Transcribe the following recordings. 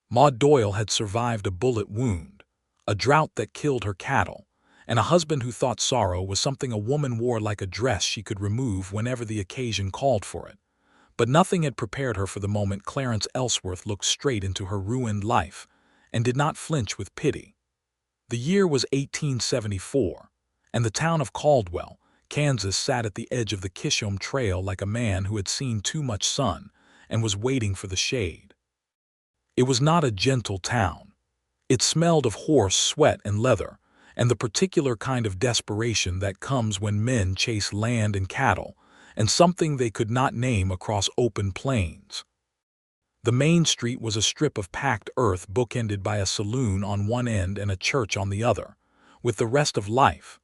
Maude Doyle had survived a bullet wound, a drought that killed her cattle, and a husband who thought sorrow was something a woman wore like a dress she could remove whenever the occasion called for it. But nothing had prepared her for the moment Clarence Ellsworth looked straight into her ruined life and did not flinch with pity. The year was 1874, and the town of Caldwell, Kansas sat at the edge of the Kishom Trail like a man who had seen too much sun and was waiting for the shade. It was not a gentle town. It smelled of horse sweat and leather, and the particular kind of desperation that comes when men chase land and cattle, and something they could not name across open plains. The main street was a strip of packed earth bookended by a saloon on one end and a church on the other, with the rest of life,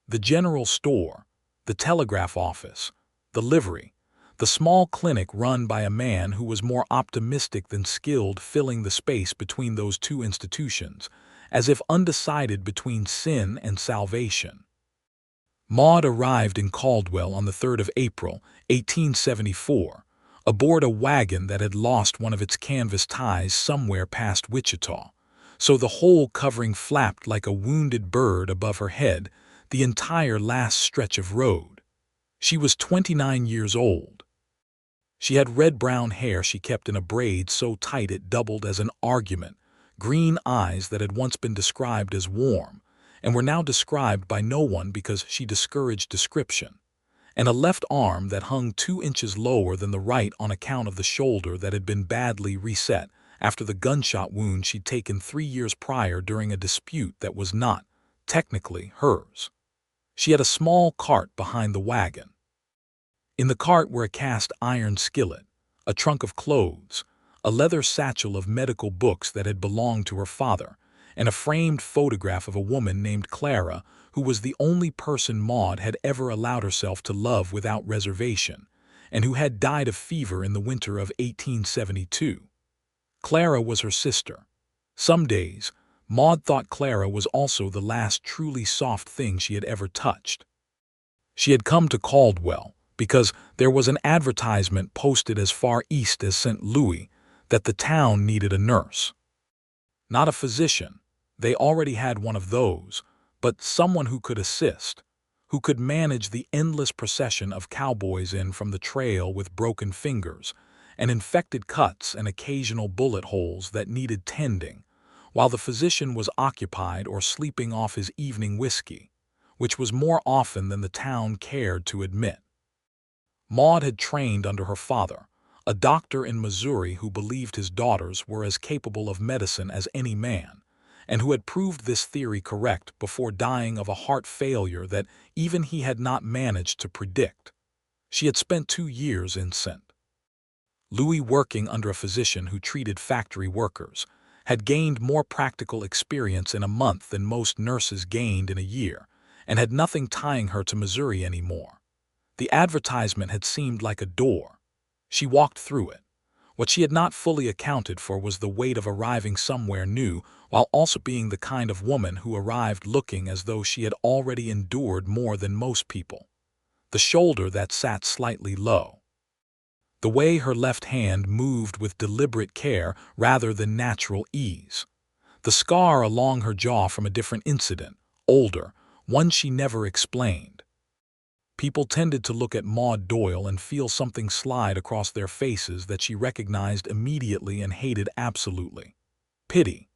the general store, the telegraph office, the livery, the small clinic run by a man who was more optimistic than skilled filling the space between those two institutions, as if undecided between sin and salvation. Maude arrived in Caldwell on the 3rd of April, 1874, aboard a wagon that had lost one of its canvas ties somewhere past Wichita, so the whole covering flapped like a wounded bird above her head the entire last stretch of road. She was 29 years old. She had red-brown hair she kept in a braid so tight it doubled as an argument, green eyes that had once been described as warm, and were now described by no one because she discouraged description, and a left arm that hung 2 inches lower than the right on account of the shoulder that had been badly reset after the gunshot wound she'd taken 3 years prior during a dispute that was not, technically, hers. She had a small cart behind the wagon. In the cart were a cast-iron skillet, a trunk of clothes, a leather satchel of medical books that had belonged to her father, and a framed photograph of a woman named Clara who was the only person Maude had ever allowed herself to love without reservation, and who had died of fever in the winter of 1872. Clara was her sister. Some days, Maude thought Clara was also the last truly soft thing she had ever touched. She had come to Caldwell because there was an advertisement posted as far east as St. Louis that the town needed a nurse. Not a physician, they already had one of those, but someone who could assist, who could manage the endless procession of cowboys in from the trail with broken fingers and infected cuts and occasional bullet holes that needed tending, while the physician was occupied or sleeping off his evening whiskey, which was more often than the town cared to admit. Maude had trained under her father, a doctor in Missouri who believed his daughters were as capable of medicine as any man, and who had proved this theory correct before dying of a heart failure that even he had not managed to predict. She had spent 2 years in St. Louis working under a physician who treated factory workers, had gained more practical experience in a month than most nurses gained in a year, and had nothing tying her to Missouri anymore. The advertisement had seemed like a door. She walked through it. What she had not fully accounted for was the weight of arriving somewhere new while also being the kind of woman who arrived looking as though she had already endured more than most people. The shoulder that sat slightly low. The way her left hand moved with deliberate care rather than natural ease. The scar along her jaw from a different incident, older, one she never explained. People tended to look at Maude Doyle and feel something slide across their faces that she recognized immediately and hated absolutely. Pity.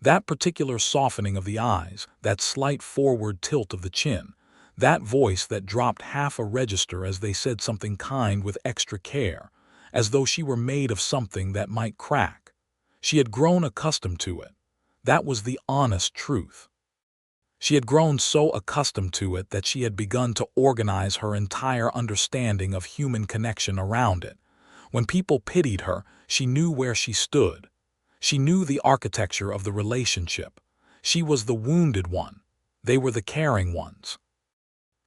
That particular softening of the eyes, that slight forward tilt of the chin, that voice that dropped half a register as they said something kind with extra care, as though she were made of something that might crack. She had grown accustomed to it. That was the honest truth. She had grown so accustomed to it that she had begun to organize her entire understanding of human connection around it. When people pitied her, she knew where she stood. She knew the architecture of the relationship. She was the wounded one. They were the caring ones.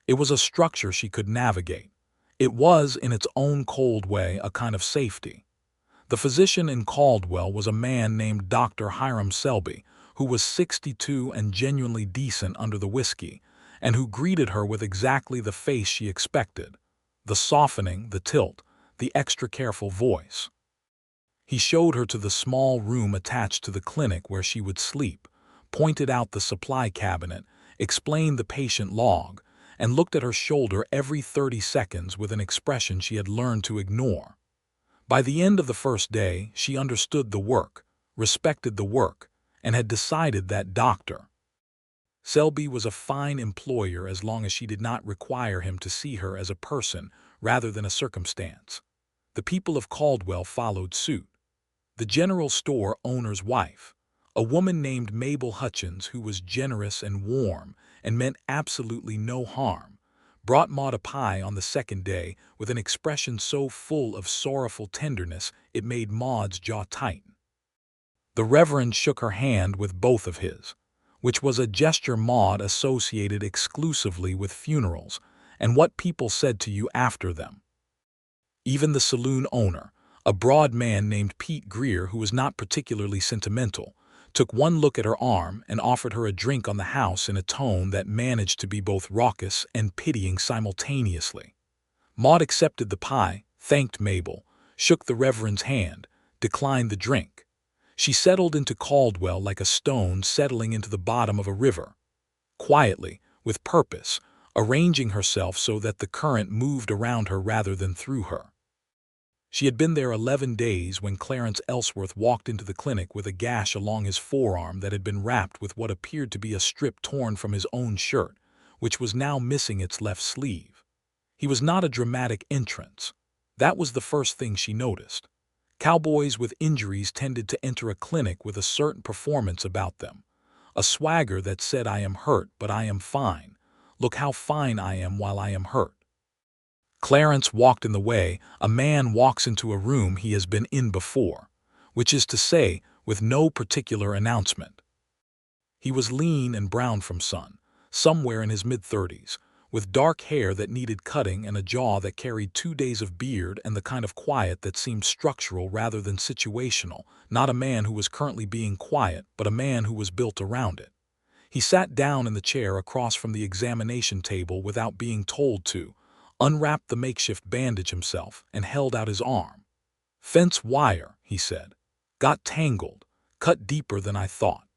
It was a structure she could navigate. It was, in its own cold way, a kind of safety. The physician in Caldwell was a man named Dr. Hiram Selby, who was 62 and genuinely decent under the whiskey, and who greeted her with exactly the face she expected, the softening, the tilt, the extra careful voice. He showed her to the small room attached to the clinic where she would sleep, pointed out the supply cabinet, explained the patient log, and looked at her shoulder every 30 seconds with an expression she had learned to ignore. By the end of the first day, she understood the work, respected the work, and had decided that Dr. Selby was a fine employer as long as she did not require him to see her as a person rather than a circumstance. The people of Caldwell followed suit. The general store owner's wife, a woman named Mabel Hutchins who was generous and warm and meant absolutely no harm, brought Maude a pie on the second day with an expression so full of sorrowful tenderness it made Maude's jaw tighten. The Reverend shook her hand with both of his, which was a gesture Maude associated exclusively with funerals and what people said to you after them. Even the saloon owner, a broad man named Pete Greer who was not particularly sentimental, took one look at her arm and offered her a drink on the house in a tone that managed to be both raucous and pitying simultaneously. Maude accepted the pie, thanked Mabel, shook the Reverend's hand, declined the drink. She settled into Caldwell like a stone settling into the bottom of a river, quietly, with purpose, arranging herself so that the current moved around her rather than through her. She had been there 11 days when Clarence Ellsworth walked into the clinic with a gash along his forearm that had been wrapped with what appeared to be a strip torn from his own shirt, which was now missing its left sleeve. He was not a dramatic entrance. That was the first thing she noticed. Cowboys with injuries tended to enter a clinic with a certain performance about them, a swagger that said, "I am hurt, but I am fine. Look how fine I am while I am hurt." Clarence walked in the way a man walks into a room he has been in before, which is to say, with no particular announcement. He was lean and brown from sun, somewhere in his mid-30s, with dark hair that needed cutting and a jaw that carried 2 days of beard and the kind of quiet that seemed structural rather than situational, not a man who was currently being quiet, but a man who was built around it. He sat down in the chair across from the examination table without being told to, unwrapped the makeshift bandage himself, and held out his arm. "Fence wire," he said. "Got tangled. Cut deeper than I thought."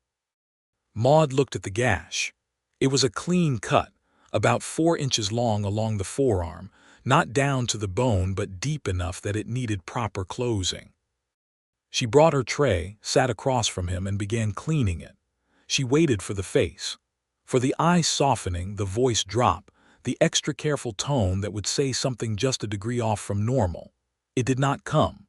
Maude looked at the gash. It was a clean cut, about 4 inches long along the forearm, not down to the bone but deep enough that it needed proper closing. She brought her tray, sat across from him, and began cleaning it. She waited for the face, for the eye softening, the voice drop, the extra careful tone that would say something just a degree off from normal. It did not come.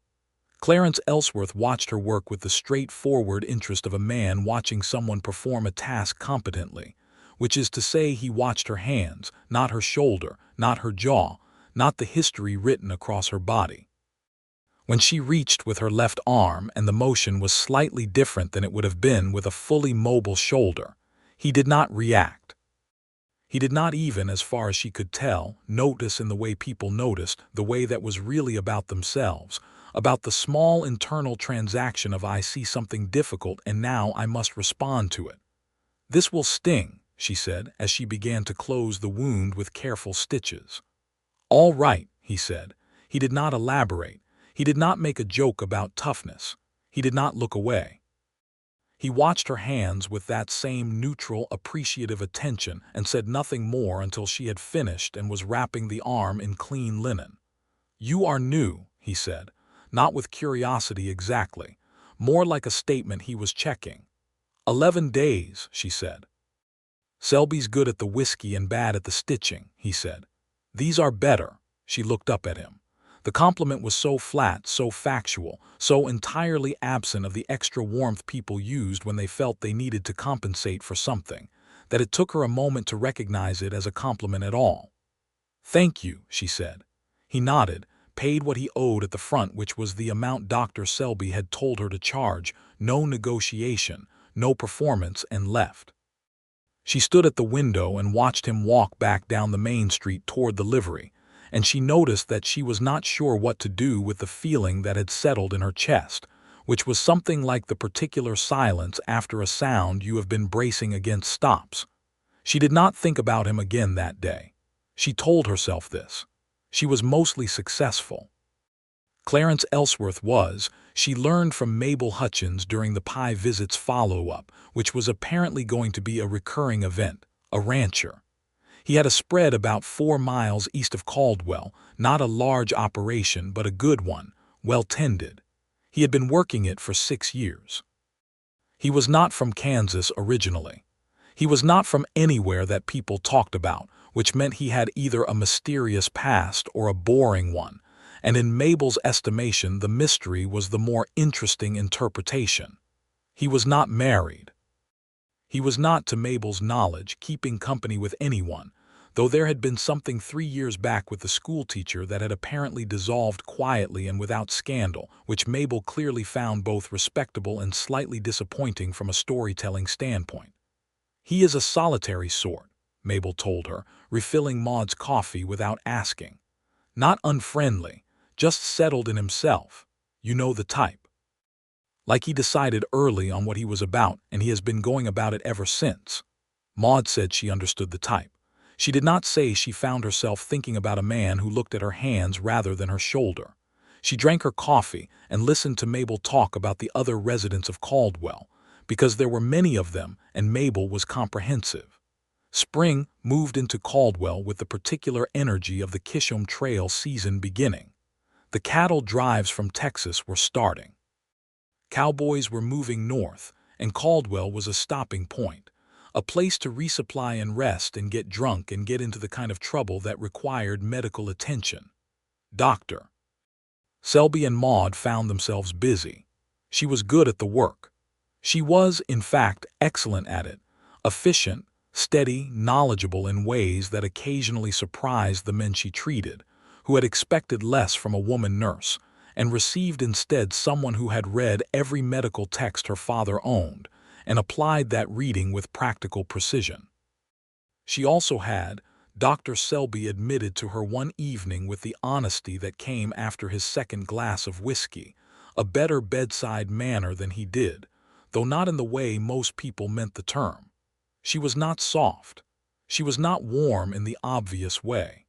Clarence Ellsworth watched her work with the straightforward interest of a man watching someone perform a task competently, which is to say he watched her hands, not her shoulder, not her jaw, not the history written across her body. When she reached with her left arm and the motion was slightly different than it would have been with a fully mobile shoulder, he did not react. He did not even, as far as she could tell, notice in the way people noticed, the way that was really about themselves, about the small internal transaction of "I see something difficult and now I must respond to it." "This will sting," she said, as she began to close the wound with careful stitches. "All right," he said. He did not elaborate. He did not make a joke about toughness. He did not look away. He watched her hands with that same neutral, appreciative attention and said nothing more until she had finished and was wrapping the arm in clean linen. "You are new," he said, not with curiosity exactly, more like a statement he was checking. 11 days, she said. "Selby's good at the whiskey and bad at the stitching," he said. "These are better." She looked up at him. The compliment was so flat, so factual, so entirely absent of the extra warmth people used when they felt they needed to compensate for something, that it took her a moment to recognize it as a compliment at all. "Thank you," she said. He nodded, paid what he owed at the front, which was the amount Dr. Selby had told her to charge, no negotiation, no performance, and left. She stood at the window and watched him walk back down the main street toward the livery, and she noticed that she was not sure what to do with the feeling that had settled in her chest, which was something like the particular silence after a sound you have been bracing against stops. She did not think about him again that day. She told herself this. She was mostly successful. Clarence Ellsworth was, She learned from Mabel Hutchins during the Pye visit's follow-up, which was apparently going to be a recurring event, a rancher. He had a spread about 4 miles east of Caldwell, not a large operation but a good one, well tended. He had been working it for 6 years. He was not from Kansas originally. He was not from anywhere that people talked about, which meant he had either a mysterious past or a boring one, and in Mabel's estimation the mystery was the more interesting interpretation. He was not married. He was not, to Mabel's knowledge, keeping company with anyone, though there had been something 3 years back with the schoolteacher that had apparently dissolved quietly and without scandal, which Mabel clearly found both respectable and slightly disappointing from a storytelling standpoint. He is a solitary sort, Mabel told her, refilling Maude's coffee without asking. Not unfriendly, just settled in himself. You know the type. Like he decided early on what he was about, and he has been going about it ever since. Maude said she understood the type. She did not say she found herself thinking about a man who looked at her hands rather than her shoulder. She drank her coffee and listened to Mabel talk about the other residents of Caldwell, because there were many of them and Mabel was comprehensive. Spring moved into Caldwell with the particular energy of the Kishom Trail season beginning. The cattle drives from Texas were starting. Cowboys were moving north, and Caldwell was a stopping point, a place to resupply and rest and get drunk and get into the kind of trouble that required medical attention. Dr. Selby and Maude found themselves busy. She was good at the work. She was, in fact, excellent at it, efficient, steady, knowledgeable in ways that occasionally surprised the men she treated, who had expected less from a woman nurse, and received instead someone who had read every medical text her father owned, and applied that reading with practical precision. She also had, Dr. Selby admitted to her one evening with the honesty that came after his second glass of whiskey, a better bedside manner than he did, though not in the way most people meant the term. She was not soft. She was not warm in the obvious way.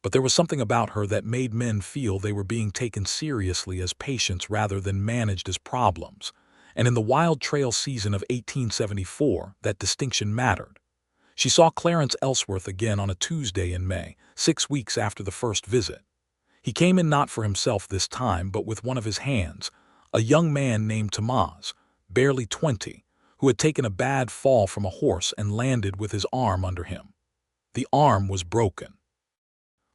But there was something about her that made men feel they were being taken seriously as patients rather than managed as problems, and in the Wild Trail season of 1874, that distinction mattered. She saw Clarence Ellsworth again on a Tuesday in May, 6 weeks after the first visit. He came in not for himself this time, but with one of his hands, a young man named Tomas, barely 20, who had taken a bad fall from a horse and landed with his arm under him. The arm was broken.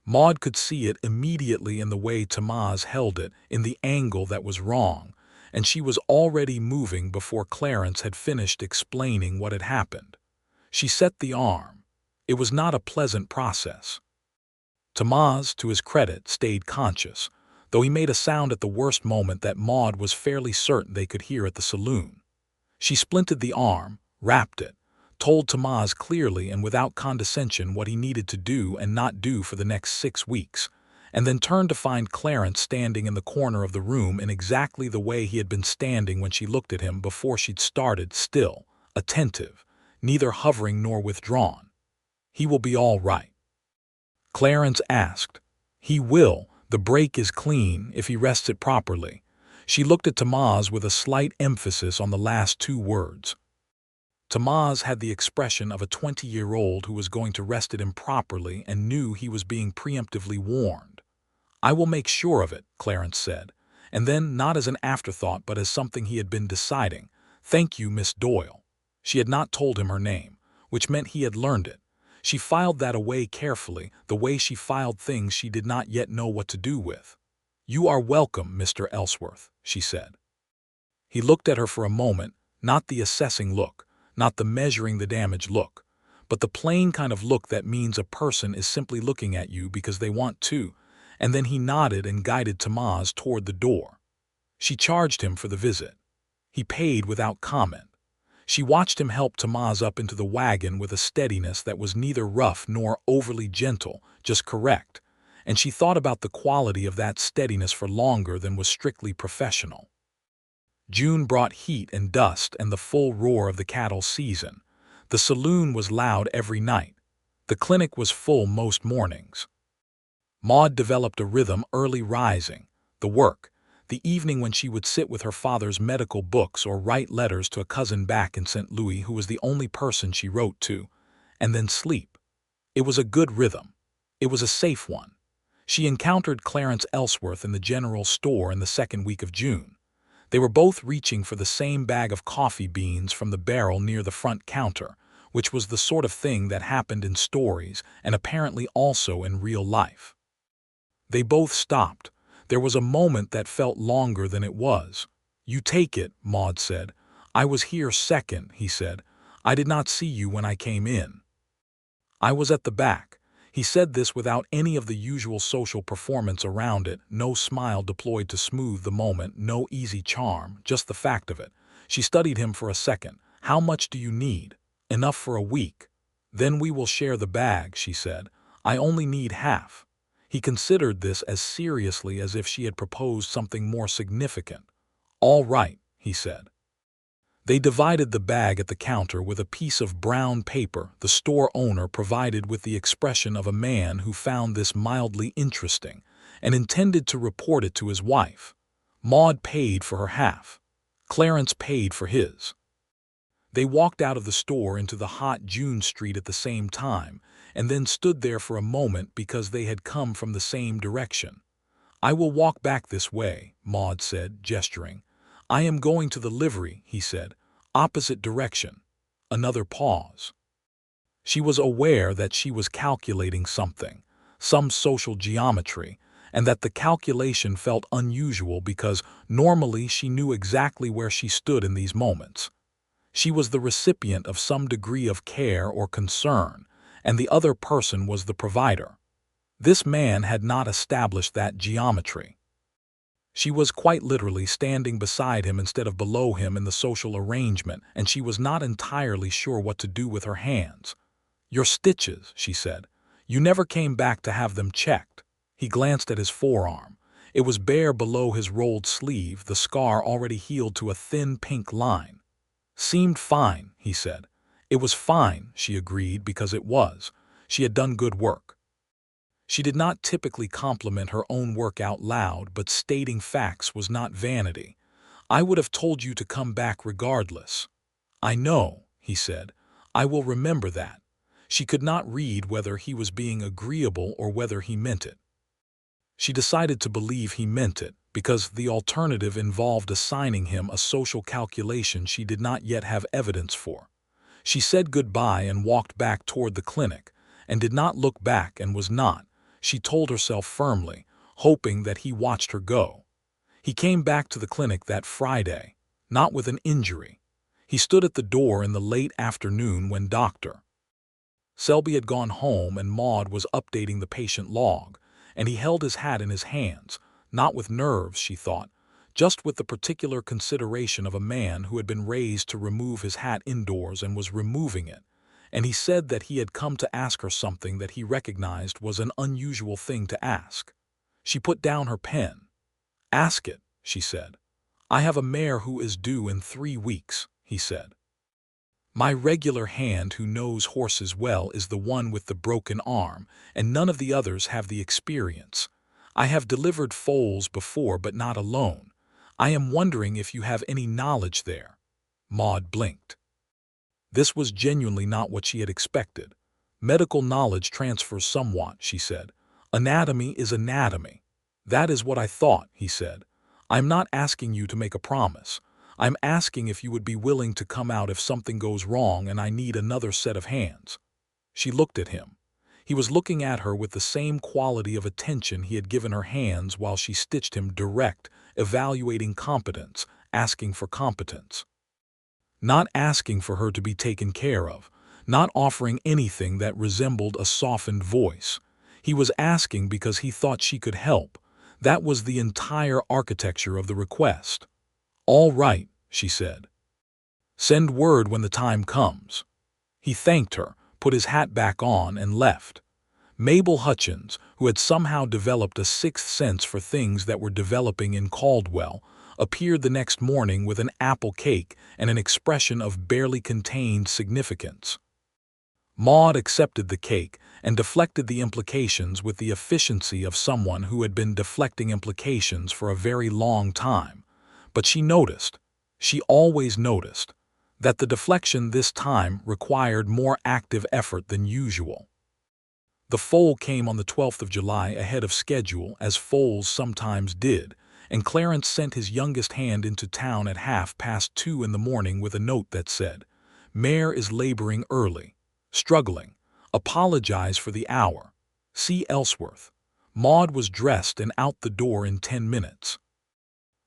Maude could see it immediately in the way Tomas held it, in the angle that was wrong, and she was already moving before Clarence had finished explaining what had happened. She set the arm. It was not a pleasant process. Tomas, to his credit, stayed conscious, though he made a sound at the worst moment that Maude was fairly certain they could hear at the saloon. She splinted the arm, wrapped it, told Tomas clearly and without condescension what he needed to do and not do for the next 6 weeks, and then turned to find Clarence standing in the corner of the room in exactly the way he had been standing when she looked at him before she'd started, still, attentive, neither hovering nor withdrawn. "He will be all right?" Clarence asked. "He will. The break is clean, if he rests it properly." She looked at Tomas with a slight emphasis on the last 2 words. Tomas had the expression of a 20-year-old who was going to rest it improperly and knew he was being preemptively warned. "I will make sure of it," Clarence said, and then, not as an afterthought but as something he had been deciding, "Thank you, Miss Doyle." She had not told him her name, which meant he had learned it. She filed that away carefully, the way she filed things she did not yet know what to do with. "You are welcome, Mr. Ellsworth," she said. He looked at her for a moment, not the assessing look, not the measuring the damage look, but the plain kind of look that means a person is simply looking at you because they want to, and then he nodded and guided Tomas toward the door. She charged him for the visit. He paid without comment. She watched him help Tomas up into the wagon with a steadiness that was neither rough nor overly gentle, just correct, and she thought about the quality of that steadiness for longer than was strictly professional. June brought heat and dust and the full roar of the cattle season. The saloon was loud every night. The clinic was full most mornings. Maude developed a rhythm, early rising, the work, the evening when she would sit with her father's medical books or write letters to a cousin back in St. Louis who was the only person she wrote to, and then sleep. It was a good rhythm. It was a safe one. She encountered Clarence Ellsworth in the general store in the second week of June. They were both reaching for the same bag of coffee beans from the barrel near the front counter, which was the sort of thing that happened in stories and apparently also in real life. They both stopped. There was a moment that felt longer than it was. "You take it," Maude said. "I was here second," he said. "I did not see you when I came in." "I was at the back." He said this without any of the usual social performance around it, no smile deployed to smooth the moment, no easy charm, just the fact of it. She studied him for a second. "How much do you need?" "Enough for a week." "Then we will share the bag," she said. "I only need half." He considered this as seriously as if she had proposed something more significant. "All right," he said. They divided the bag at the counter with a piece of brown paper the store owner provided with the expression of a man who found this mildly interesting and intended to report it to his wife. Maude paid for her half. Clarence paid for his. They walked out of the store into the hot June street at the same time, and then stood there for a moment because they had come from the same direction. "I will walk back this way," Maude said, gesturing. "I am going to the livery," he said. "Opposite direction." Another pause. She was aware that she was calculating something, some social geometry, and that the calculation felt unusual because normally she knew exactly where she stood in these moments. She was the recipient of some degree of care or concern, and the other person was the provider. This man had not established that geometry. She was quite literally standing beside him instead of below him in the social arrangement, and she was not entirely sure what to do with her hands. "Your stitches," she said. "You never came back to have them checked." He glanced at his forearm. It was bare below his rolled sleeve, the scar already healed to a thin pink line. "Seemed fine," he said. It was fine, she agreed, because it was. She had done good work. She did not typically compliment her own work out loud, but stating facts was not vanity. "I would have told you to come back regardless." "I know," he said. "I will remember that." She could not read whether he was being agreeable or whether he meant it. She decided to believe he meant it, because the alternative involved assigning him a social calculation she did not yet have evidence for. She said goodbye and walked back toward the clinic, and did not look back and was not, she told herself firmly, hoping that he watched her go. He came back to the clinic that Friday, not with an injury. He stood at the door in the late afternoon when Dr. Selby had gone home and Maude was updating the patient log, and he held his hat in his hands, not with nerves, she thought, just with the particular consideration of a man who had been raised to remove his hat indoors and was removing it. And he said that he had come to ask her something that he recognized was an unusual thing to ask. She put down her pen. "Ask it," she said. "I have a mare who is due in 3 weeks," he said. "My regular hand who knows horses well is the one with the broken arm, and none of the others have the experience. I have delivered foals before, but not alone. I am wondering if you have any knowledge there." Maude blinked. This was genuinely not what she had expected. "Medical knowledge transfers somewhat," she said. "Anatomy is anatomy." "That is what I thought," he said. "I'm not asking you to make a promise. I'm asking if you would be willing to come out if something goes wrong and I need another set of hands." She looked at him. He was looking at her with the same quality of attention he had given her hands while she stitched him, direct, evaluating competence, asking for competence. Not asking for her to be taken care of, not offering anything that resembled a softened voice. He was asking because he thought she could help. That was the entire architecture of the request. "All right," she said. "Send word when the time comes." He thanked her, put his hat back on, and left. Mabel Hutchins, who had somehow developed a sixth sense for things that were developing in Caldwell, appeared the next morning with an apple cake and an expression of barely contained significance. Maude accepted the cake and deflected the implications with the efficiency of someone who had been deflecting implications for a very long time. But she always noticed, that the deflection this time required more active effort than usual. The foal came on the 12th of July ahead of schedule, as foals sometimes did, and Clarence sent his youngest hand into town at 2:30 in the morning with a note that said, "Mare is laboring early. Struggling. Apologize for the hour. See Ellsworth." Maude was dressed and out the door in 10 minutes.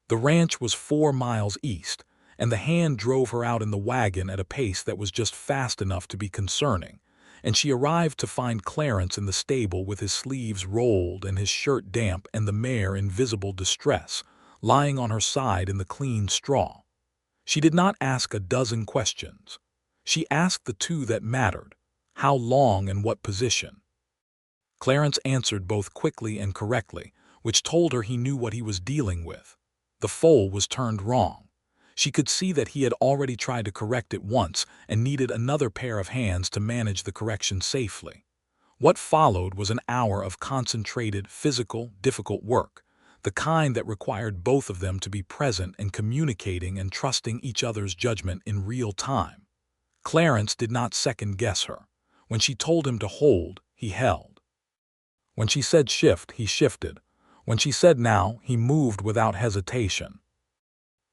The ranch was 4 miles east, and the hand drove her out in the wagon at a pace that was just fast enough to be concerning, and she arrived to find Clarence in the stable with his sleeves rolled and his shirt damp and the mare in visible distress, lying on her side in the clean straw. She did not ask a dozen questions. She asked the two that mattered: how long and what position. Clarence answered both quickly and correctly, which told her he knew what he was dealing with. The foal was turned wrong. She could see that he had already tried to correct it once and needed another pair of hands to manage the correction safely. What followed was an hour of concentrated, physical, difficult work, the kind that required both of them to be present and communicating and trusting each other's judgment in real time. Clarence did not second-guess her. When she told him to hold, he held. When she said shift, he shifted. When she said now, he moved without hesitation.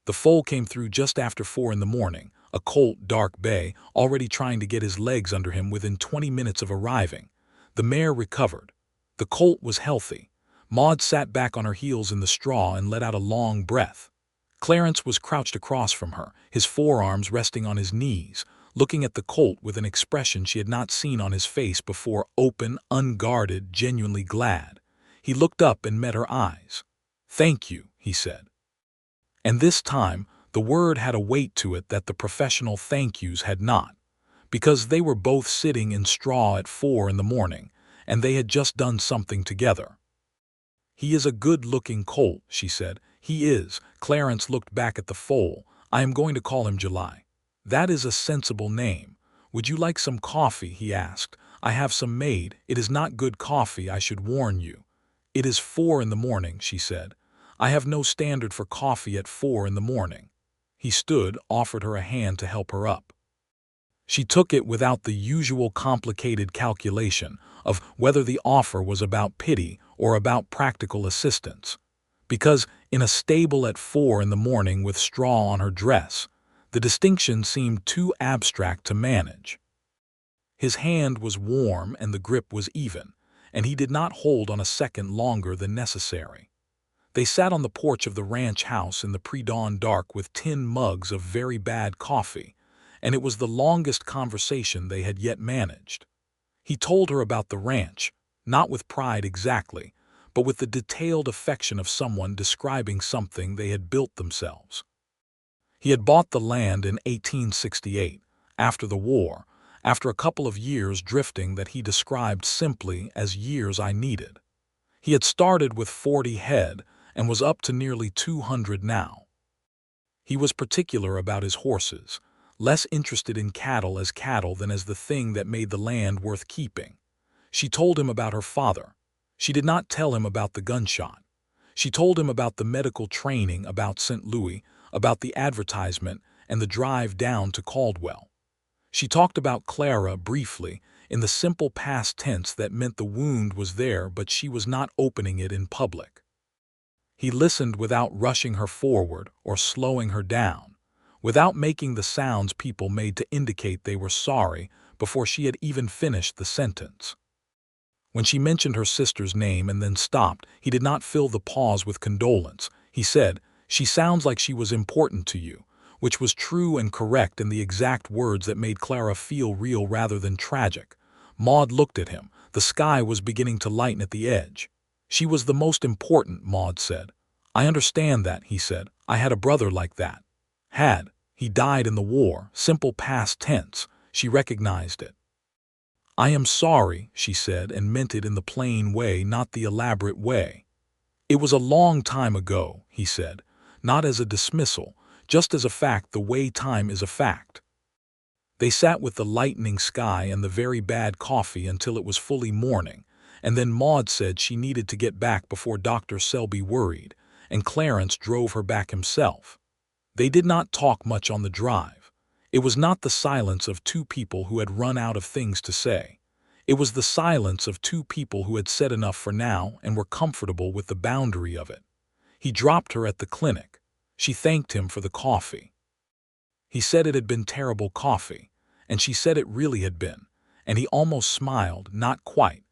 The foal came through just after 4 in the morning, a colt, dark bay, already trying to get his legs under him within 20 minutes of arriving. The mare recovered. The colt was healthy. Maude sat back on her heels in the straw and let out a long breath. Clarence was crouched across from her, his forearms resting on his knees, looking at the colt with an expression she had not seen on his face before: open, unguarded, genuinely glad. He looked up and met her eyes. "Thank you," he said. And this time, the word had a weight to it that the professional thank yous had not, because they were both sitting in straw at 4 in the morning, and they had just done something together. "He is a good-looking colt," she said. "He is." Clarence looked back at the foal. "I am going to call him July." "That is a sensible name. Would you like some coffee?" he asked. "I have some made. It is not good coffee, I should warn you." "It is 4 in the morning," she said. "I have no standard for coffee at 4 in the morning." He stood, offered her a hand to help her up. She took it without the usual complicated calculation of whether the offer was about pity or about practical assistance, because in a stable at 4 in the morning with straw on her dress, the distinction seemed too abstract to manage. His hand was warm and the grip was even, and he did not hold on a second longer than necessary. They sat on the porch of the ranch house in the pre-dawn dark with tin mugs of very bad coffee, and it was the longest conversation they had yet managed. He told her about the ranch, not with pride exactly, but with the detailed affection of someone describing something they had built themselves. He had bought the land in 1868, after the war, after a couple of years drifting that he described simply as years I needed. He had started with 40 head and was up to nearly 200 now. He was particular about his horses, less interested in cattle than as the thing that made the land worth keeping. She told him about her father. She did not tell him about the gunshot. She told him about the medical training, about St. Louis, about the advertisement, and the drive down to Caldwell. She talked about Clara briefly, in the simple past tense that meant the wound was there but she was not opening it in public. He listened without rushing her forward or slowing her down, without making the sounds people made to indicate they were sorry before she had even finished the sentence. When she mentioned her sister's name and then stopped, he did not fill the pause with condolence. He said, "She sounds like she was important to you," which was true and correct in the exact words that made Clara feel real rather than tragic. Maude looked at him. The sky was beginning to lighten at the edge. "She was the most important," Maude said. "I understand that," he said. "I had a brother like that." Had. He died in the war. Simple past tense. She recognized it. "I am sorry," she said, and meant it in the plain way, not the elaborate way. "It was a long time ago," he said, not as a dismissal, just as a fact, the way time is a fact. They sat with the lightening sky and the very bad coffee until it was fully morning, and then Maude said she needed to get back before Dr. Selby worried, and Clarence drove her back himself. They did not talk much on the drive. It was not the silence of two people who had run out of things to say. It was the silence of two people who had said enough for now and were comfortable with the boundary of it. He dropped her at the clinic. She thanked him for the coffee. He said it had been terrible coffee, and she said it really had been, and he almost smiled, not quite,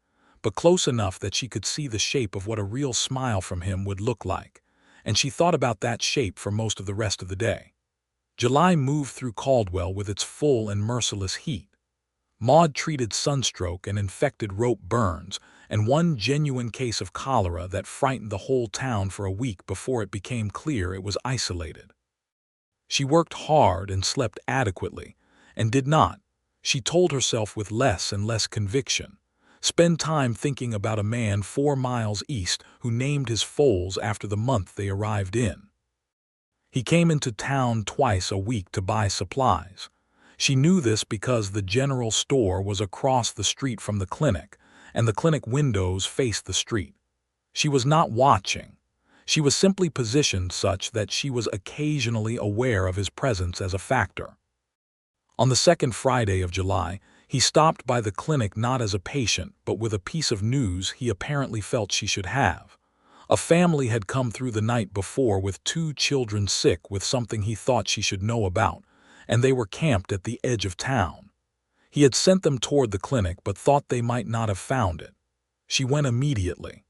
but close enough that she could see the shape of what a real smile from him would look like, and she thought about that shape for most of the rest of the day. July moved through Caldwell with its full and merciless heat. Maude treated sunstroke and infected rope burns, and one genuine case of cholera that frightened the whole town for a week before it became clear it was isolated. She worked hard and slept adequately, and did not, she told herself with less and less conviction, spend time thinking about a man 4 miles east who named his foals after the month they arrived in. He came into town twice a week to buy supplies. She knew this because the general store was across the street from the clinic, and the clinic windows faced the street. She was not watching. She was simply positioned such that she was occasionally aware of his presence as a factor. On the second Friday of July, he stopped by the clinic not as a patient, but with a piece of news he apparently felt she should have. A family had come through the night before with 2 children sick with something he thought she should know about, and they were camped at the edge of town. He had sent them toward the clinic but thought they might not have found it. She went immediately.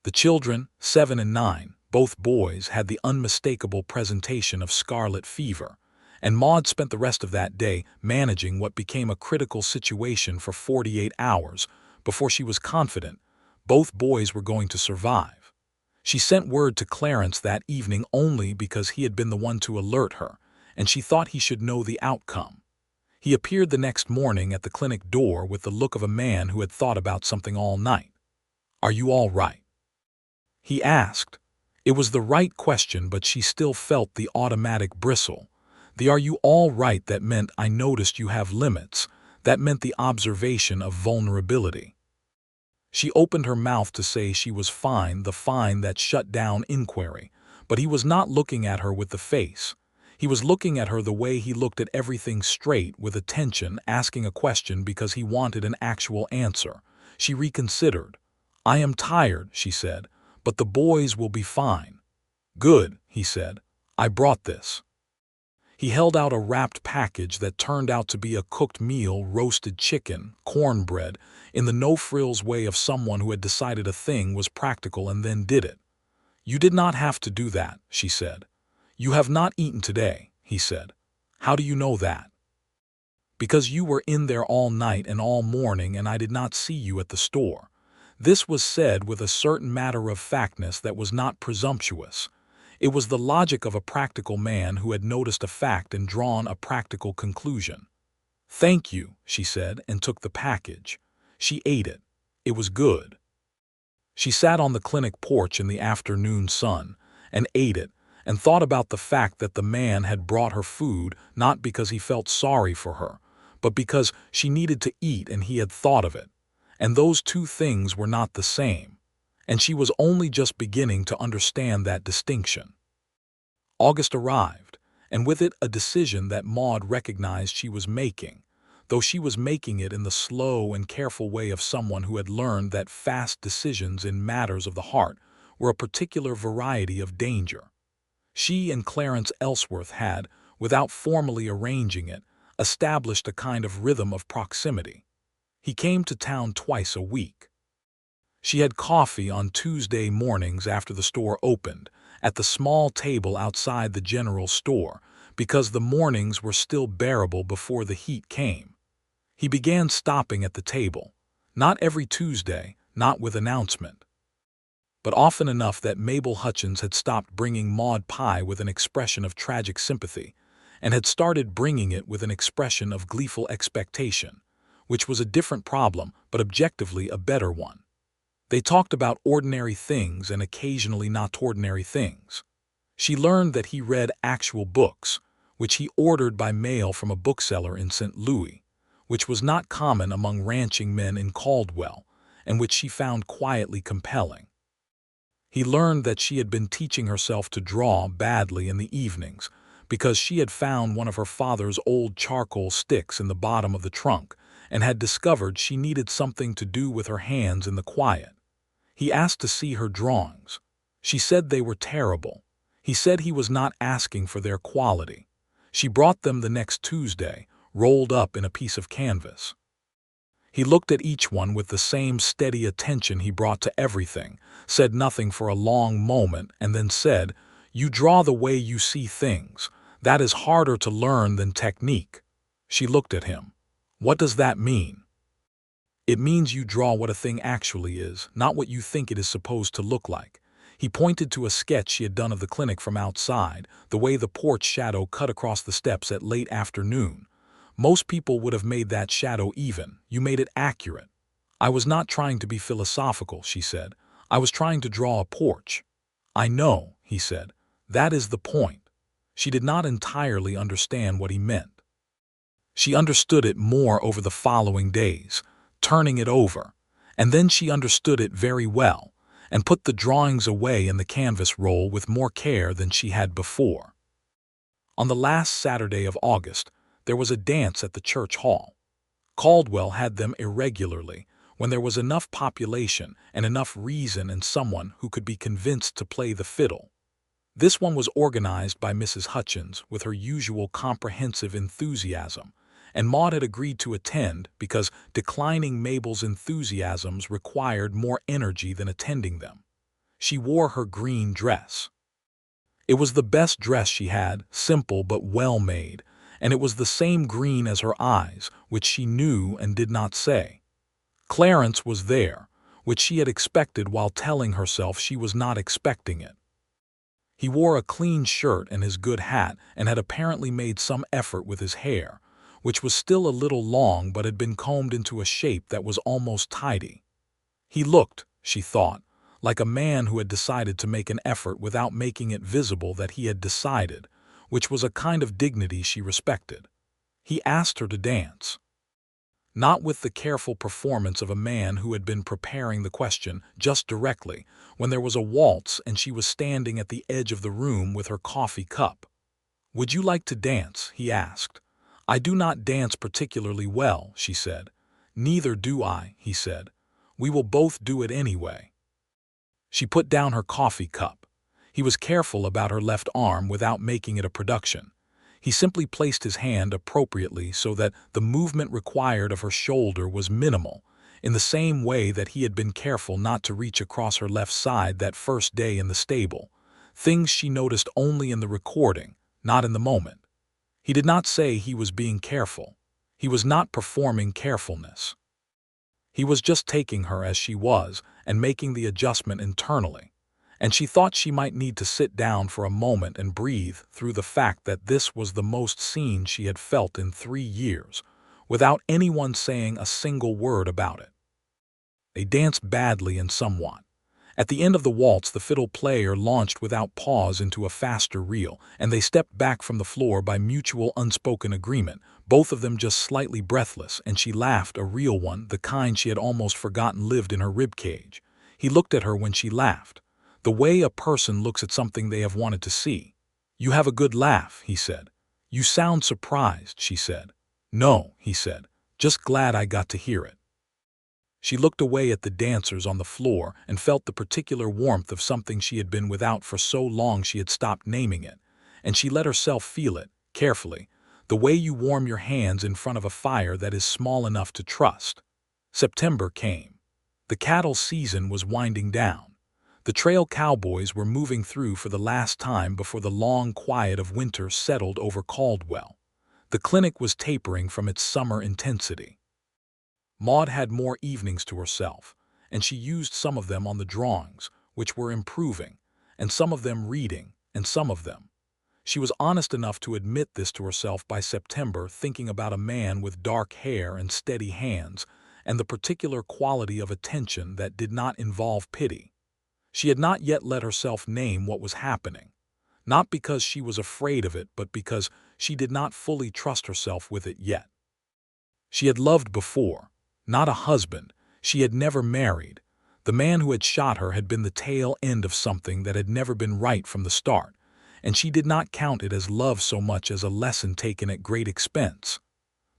The children, 7 and 9, both boys, had the unmistakable presentation of scarlet fever, and Maude spent the rest of that day managing what became a critical situation for 48 hours before she was confident both boys were going to survive. She sent word to Clarence that evening only because he had been the one to alert her, and she thought he should know the outcome. He appeared the next morning at the clinic door with the look of a man who had thought about something all night. "Are you all right?" he asked. It was the right question, but she still felt the automatic bristle. The "are you all right" that meant "I noticed you have limits," that meant the observation of vulnerability. She opened her mouth to say she was fine, the fine that shut down inquiry, but he was not looking at her with the face. He was looking at her the way he looked at everything, straight, with attention, asking a question because he wanted an actual answer. She reconsidered. "I am tired," she said, "but the boys will be fine." "Good," he said. "I brought this." He held out a wrapped package that turned out to be a cooked meal, roasted chicken, cornbread, in the no-frills way of someone who had decided a thing was practical and then did it. "You did not have to do that," she said. "You have not eaten today," he said. "How do you know that?" "Because you were in there all night and all morning and I did not see you at the store." This was said with a certain matter-of-factness that was not presumptuous. It was the logic of a practical man who had noticed a fact and drawn a practical conclusion. "Thank you," she said, and took the package. She ate it. It was good. She sat on the clinic porch in the afternoon sun and ate it, and thought about the fact that the man had brought her food not because he felt sorry for her, but because she needed to eat and he had thought of it. And those two things were not the same, and she was only just beginning to understand that distinction. August arrived, and with it a decision that Maude recognized she was making, though she was making it in the slow and careful way of someone who had learned that fast decisions in matters of the heart were a particular variety of danger. She and Clarence Ellsworth had, without formally arranging it, established a kind of rhythm of proximity. He came to town twice a week. She had coffee on Tuesday mornings after the store opened, at the small table outside the general store, because the mornings were still bearable before the heat came. He began stopping at the table, not every Tuesday, not with announcement, but often enough that Mabel Hutchins had stopped bringing Maude pie with an expression of tragic sympathy, and had started bringing it with an expression of gleeful expectation, which was a different problem, but objectively a better one. They talked about ordinary things and occasionally not ordinary things. She learned that he read actual books, which he ordered by mail from a bookseller in St. Louis, which was not common among ranching men in Caldwell, and which she found quietly compelling. He learned that she had been teaching herself to draw badly in the evenings because she had found one of her father's old charcoal sticks in the bottom of the trunk and had discovered she needed something to do with her hands in the quiet. He asked to see her drawings. She said they were terrible. He said he was not asking for their quality. She brought them the next Tuesday, rolled up in a piece of canvas. He looked at each one with the same steady attention he brought to everything, said nothing for a long moment, and then said, "You draw the way you see things. That is harder to learn than technique." She looked at him. "What does that mean?" "It means you draw what a thing actually is, not what you think it is supposed to look like." He pointed to a sketch she had done of the clinic from outside, the way the porch shadow cut across the steps at late afternoon. "Most people would have made that shadow even. You made it accurate." "I was not trying to be philosophical," she said. "I was trying to draw a porch." "I know," he said. "That is the point." She did not entirely understand what he meant. She understood it more over the following days, turning it over, and then she understood it very well, and put the drawings away in the canvas roll with more care than she had before. On the last Saturday of August, there was a dance at the church hall. Caldwell had them irregularly, when there was enough population and enough reason and someone who could be convinced to play the fiddle. This one was organized by Mrs. Hutchins with her usual comprehensive enthusiasm, and Maude had agreed to attend because declining Mabel's enthusiasms required more energy than attending them. She wore her green dress. It was the best dress she had, simple but well made, and it was the same green as her eyes, which she knew and did not say. Clarence was there, which she had expected while telling herself she was not expecting it. He wore a clean shirt and his good hat and had apparently made some effort with his hair, which was still a little long but had been combed into a shape that was almost tidy. He looked, she thought, like a man who had decided to make an effort without making it visible that he had decided, which was a kind of dignity she respected. He asked her to dance. Not with the careful performance of a man who had been preparing the question just directly, when there was a waltz and she was standing at the edge of the room with her coffee cup. "Would you like to dance?" he asked. "I do not dance particularly well," she said. "Neither do I," he said. "We will both do it anyway." She put down her coffee cup. He was careful about her left arm without making it a production. He simply placed his hand appropriately so that the movement required of her shoulder was minimal, in the same way that he had been careful not to reach across her left side that first day in the stable, things she noticed only in the recording, not in the moment. He did not say he was being careful. He was not performing carefulness. He was just taking her as she was and making the adjustment internally, and she thought she might need to sit down for a moment and breathe through the fact that this was the most seen she had felt in 3 years, without anyone saying a single word about it. They danced badly and somewhat. At the end of the waltz, the fiddle player launched without pause into a faster reel, and they stepped back from the floor by mutual unspoken agreement, both of them just slightly breathless, and she laughed, a real one, the kind she had almost forgotten lived in her ribcage. He looked at her when she laughed, the way a person looks at something they have wanted to see. "You have a good laugh," he said. "You sound surprised," she said. "No," he said, "just glad I got to hear it." She looked away at the dancers on the floor and felt the particular warmth of something she had been without for so long she had stopped naming it, and she let herself feel it, carefully, the way you warm your hands in front of a fire that is small enough to trust. September came. The cattle season was winding down. The trail cowboys were moving through for the last time before the long quiet of winter settled over Caldwell. The clinic was tapering from its summer intensity. Maude had more evenings to herself, and she used some of them on the drawings, which were improving, and some of them reading, and some of them. She was honest enough to admit this to herself by September, thinking about a man with dark hair and steady hands, and the particular quality of attention that did not involve pity. She had not yet let herself name what was happening, not because she was afraid of it, but because she did not fully trust herself with it yet. She had loved before, not a husband. She had never married. The man who had shot her had been the tail end of something that had never been right from the start, and she did not count it as love so much as a lesson taken at great expense.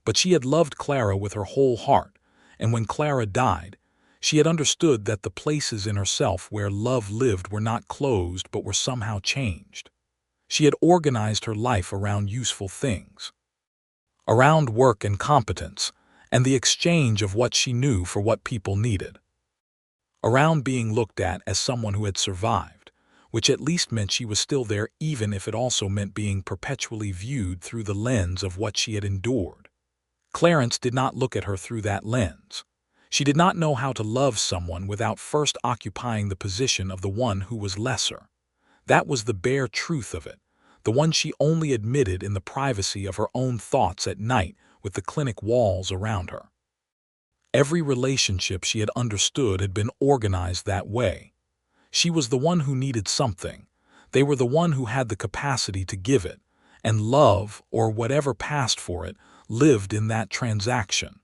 But she had loved Clara with her whole heart, and when Clara died, she had understood that the places in herself where love lived were not closed but were somehow changed. She had organized her life around useful things, around work and competence, and the exchange of what she knew for what people needed, around being looked at as someone who had survived, which at least meant she was still there even if it also meant being perpetually viewed through the lens of what she had endured. Clarence did not look at her through that lens. She did not know how to love someone without first occupying the position of the one who was lesser. That was the bare truth of it, the one she only admitted in the privacy of her own thoughts at night with the clinic walls around her. Every relationship she had understood had been organized that way. She was the one who needed something. They were the one who had the capacity to give it, and love, or whatever passed for it, lived in that transaction.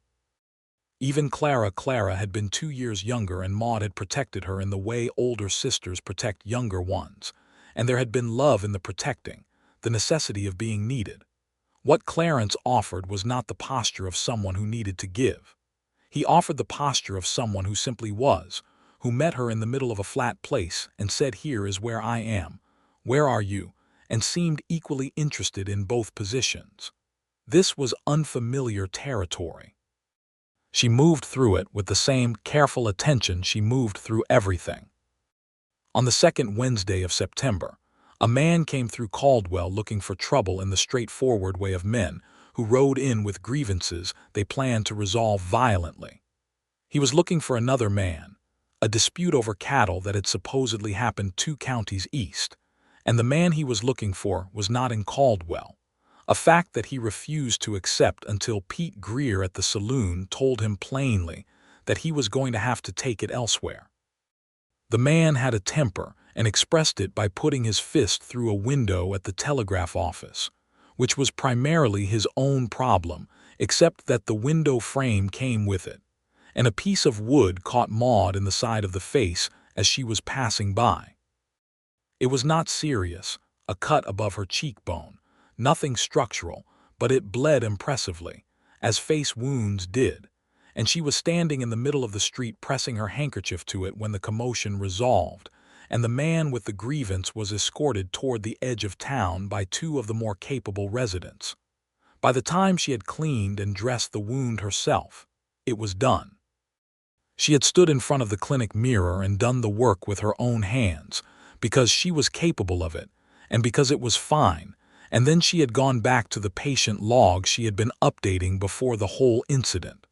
Even Clara had been 2 years younger, and Maude had protected her in the way older sisters protect younger ones, and there had been love in the protecting, the necessity of being needed. What Clarence offered was not the posture of someone who needed to give. He offered the posture of someone who simply was, who met her in the middle of a flat place and said, "Here is where I am. Where are you?" and seemed equally interested in both positions. This was unfamiliar territory. She moved through it with the same careful attention she moved through everything. On the second Wednesday of September, a man came through Caldwell looking for trouble in the straightforward way of men who rode in with grievances they planned to resolve violently. He was looking for another man, a dispute over cattle that had supposedly happened 2 counties east, and the man he was looking for was not in Caldwell, a fact that he refused to accept until Pete Greer at the saloon told him plainly that he was going to have to take it elsewhere. The man had a temper and expressed it by putting his fist through a window at the telegraph office, which was primarily his own problem, except that the window frame came with it, and a piece of wood caught Maude in the side of the face as she was passing by. It was not serious, a cut above her cheekbone, nothing structural, but it bled impressively, as face wounds did, and she was standing in the middle of the street pressing her handkerchief to it when the commotion resolved, and the man with the grievance was escorted toward the edge of town by 2 of the more capable residents. By the time she had cleaned and dressed the wound herself, it was done. She had stood in front of the clinic mirror and done the work with her own hands, because she was capable of it, and because it was fine, and then she had gone back to the patient log she had been updating before the whole incident.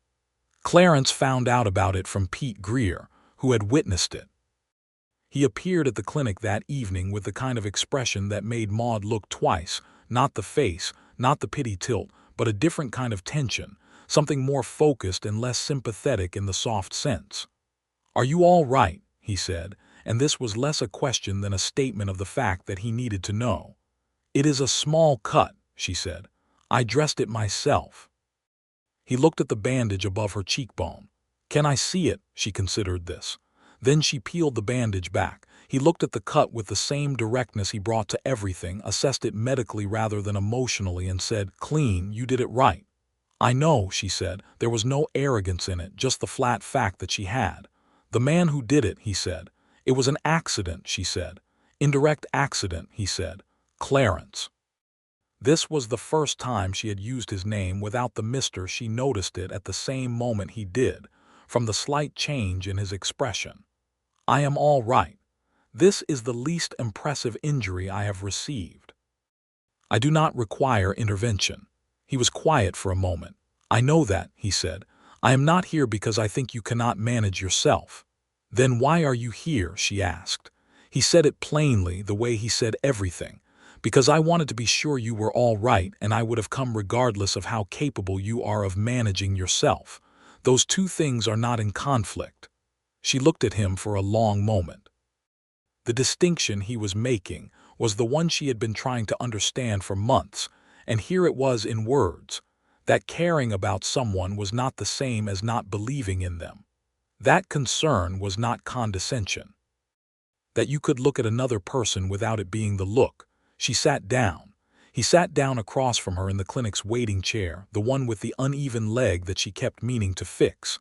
Clarence found out about it from Pete Greer, who had witnessed it. He appeared at the clinic that evening with the kind of expression that made Maude look twice, not the face, not the pity tilt, but a different kind of tension, something more focused and less sympathetic in the soft sense. "Are you all right?" he said, and this was less a question than a statement of the fact that he needed to know. "It is a small cut," she said. "I dressed it myself." He looked at the bandage above her cheekbone. "Can I see it?" She considered this. Then she peeled the bandage back. He looked at the cut with the same directness he brought to everything, assessed it medically rather than emotionally, and said, "Clean, you did it right." "I know," she said. There was no arrogance in it, just the flat fact that she had. "The man who did it," he said. "It was an accident," she said. "Indirect accident," he said. "Clarence." This was the first time she had used his name without the Mr. She noticed it at the same moment he did, from the slight change in his expression. "I am all right. This is the least impressive injury I have received. I do not require intervention." He was quiet for a moment. "I know that," he said. "I am not here because I think you cannot manage yourself." "Then why are you here?" she asked. He said it plainly, the way he said everything. "Because I wanted to be sure you were all right, and I would have come regardless of how capable you are of managing yourself. Those 2 things are not in conflict." She looked at him for a long moment. The distinction he was making was the one she had been trying to understand for months, And here it was in words, that caring about someone was not the same as not believing in them. That concern was not condescension. That you could look at another person without it being the look. She sat down. He sat down across from her in the clinic's waiting chair, the one with the uneven leg that she kept meaning to fix.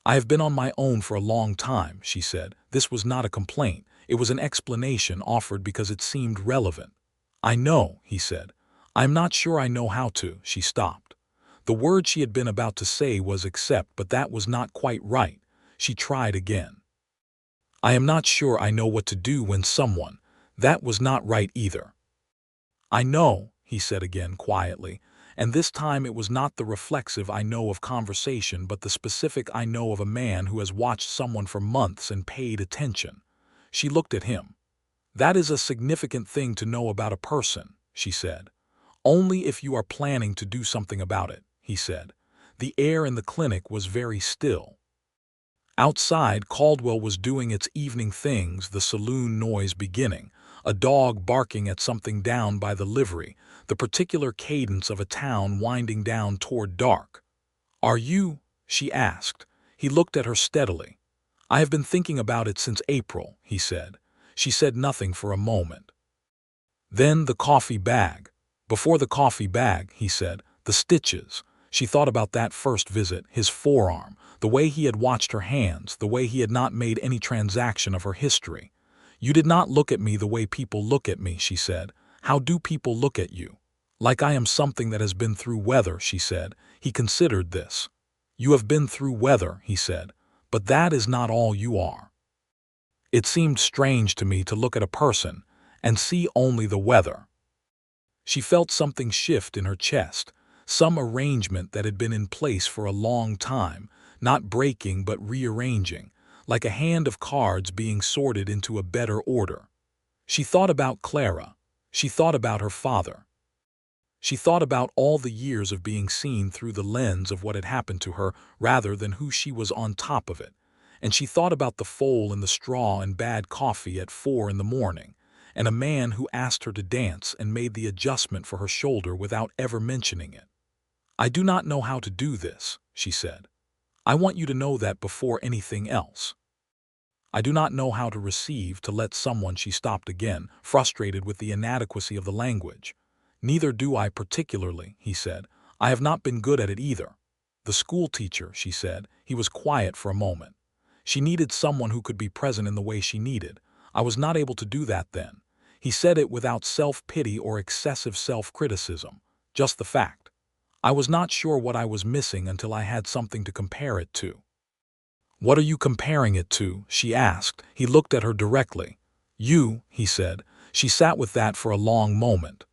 I have been on my own for a long time, she said. This was not a complaint. It was an explanation offered because it seemed relevant. I know, he said. I'm not sure I know how to. She stopped. The word she had been about to say was accept, but that was not quite right. She tried again. I am not sure I know what to do when someone. That was not right either. I know, he said again quietly, and this time it was not the reflexive I know of conversation but the specific I know of a man who has watched someone for months and paid attention. She looked at him. That is a significant thing to know about a person, she said. Only if you are planning to do something about it, he said. The air in the clinic was very still. Outside, Caldwell was doing its evening things, the saloon noise beginning, a dog barking at something down by the livery, the particular cadence of a town winding down toward dark. Are you? She asked. He looked at her steadily. I have been thinking about it since April, he said. She said nothing for a moment. Then the coffee bag. Before the coffee bag, he said, the stitches. She thought about that first visit, his forearm, the way he had watched her hands, the way he had not made any transaction of her history. You did not look at me the way people look at me, she said. How do people look at you? Like I am something that has been through weather, she said. He considered this. You have been through weather, he said, but that is not all you are. It seemed strange to me to look at a person and see only the weather. She felt something shift in her chest, some arrangement that had been in place for a long time, not breaking but rearranging, like a hand of cards being sorted into a better order. She thought about Clara. She thought about her father. She thought about all the years of being seen through the lens of what had happened to her rather than who she was on top of it. And she thought about the foal in the straw and bad coffee at 4 in the morning, and a man who asked her to dance and made the adjustment for her shoulder without ever mentioning it. I do not know how to do this, she said. I want you to know that before anything else. I do not know how to receive, to let someone. She stopped again, frustrated with the inadequacy of the language. Neither do I particularly, he said. I have not been good at it either. The school teacher, she said. He was quiet for a moment. She needed someone who could be present in the way she needed. I was not able to do that then. He said it without self-pity or excessive self-criticism, just the fact. I was not sure what I was missing until I had something to compare it to. What are you comparing it to? She asked. He looked at her directly. You, he said. She sat with that for a long moment.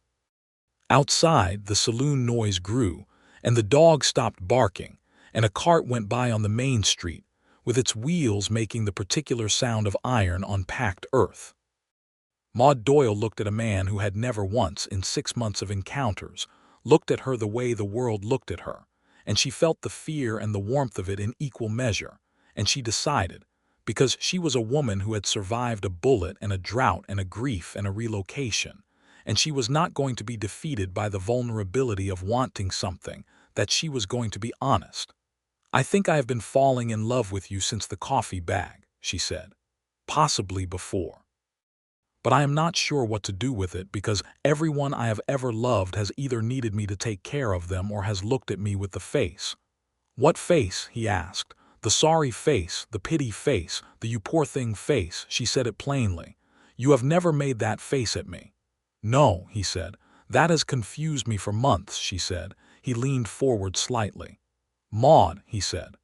Outside, the saloon noise grew, and the dog stopped barking, and a cart went by on the main street, with its wheels making the particular sound of iron on packed earth. Maude Doyle looked at a man who had never once, in 6 months of encounters, looked at her the way the world looked at her, and she felt the fear and the warmth of it in equal measure, and she decided, because she was a woman who had survived a bullet and a drought and a grief and a relocation, and she was not going to be defeated by the vulnerability of wanting something, that she was going to be honest. I think I have been falling in love with you since the coffee bag, she said. Possibly before. But I am not sure what to do with it because everyone I have ever loved has either needed me to take care of them or has looked at me with the face. What face? He asked. The sorry face, the pity face, the you poor thing face. She said it plainly. You have never made that face at me. No, he said. That has confused me for months, she said. He leaned forward slightly. Maude, he said.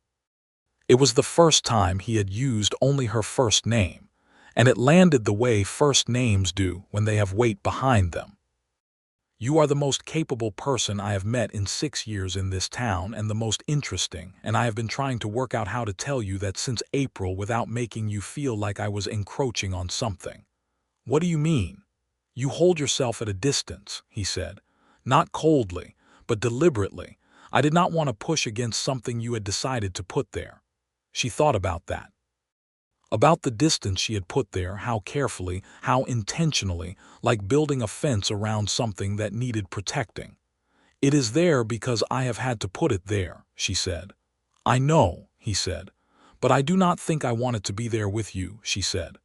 It was the first time he had used only her first name, and it landed the way first names do when they have weight behind them. You are the most capable person I have met in 6 years in this town and the most interesting, and I have been trying to work out how to tell you that since April without making you feel like I was encroaching on something. What do you mean? You hold yourself at a distance, he said. Not coldly, but deliberately. I did not want to push against something you had decided to put there. She thought about that. About the distance she had put there, how carefully, how intentionally, like building a fence around something that needed protecting. "It is there because I have had to put it there," she said. "I know," he said. "But I do not think I want it to be there with you," she said.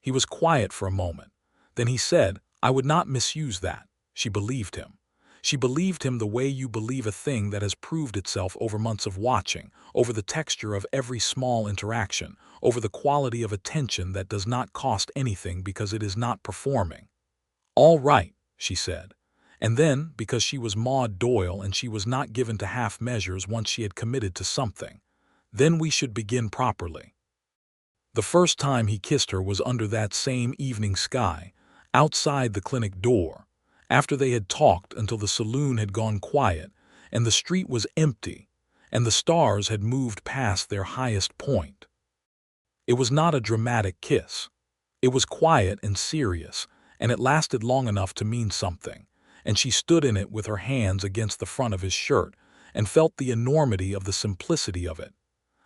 He was quiet for a moment. Then he said, "I would not misuse that." She believed him. She believed him the way you believe a thing that has proved itself over months of watching, over the texture of every small interaction, over the quality of attention that does not cost anything because it is not performing. "All right," she said. And then, because she was Maude Doyle and she was not given to half measures once she had committed to something, "Then we should begin properly." The first time he kissed her was under that same evening sky, outside the clinic door, after they had talked until the saloon had gone quiet and the street was empty and the stars had moved past their highest point. It was not a dramatic kiss. It was quiet and serious, and it lasted long enough to mean something, and she stood in it with her hands against the front of his shirt and felt the enormity of the simplicity of it.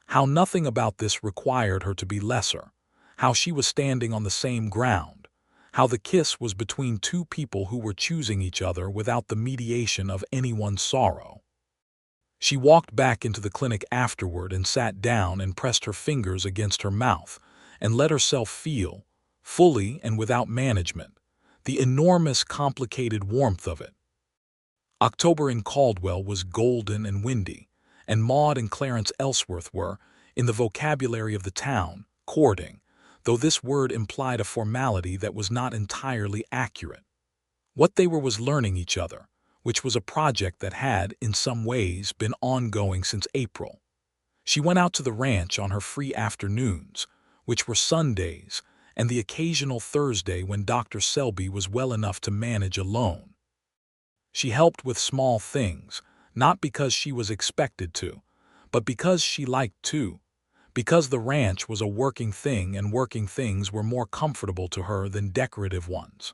How nothing about this required her to be lesser, how she was standing on the same ground, how the kiss was between two people who were choosing each other without the mediation of anyone's sorrow. She walked back into the clinic afterward and sat down and pressed her fingers against her mouth and let herself feel, fully and without management, the enormous complicated warmth of it. October in Caldwell was golden and windy, and Maude and Clarence Ellsworth were, in the vocabulary of the town, courting, though this word implied a formality that was not entirely accurate. What they were was learning each other, which was a project that had, in some ways, been ongoing since April. She went out to the ranch on her free afternoons, which were Sundays, and the occasional Thursday when Dr. Selby was well enough to manage alone. She helped with small things, not because she was expected to, but because she liked to, because the ranch was a working thing and working things were more comfortable to her than decorative ones.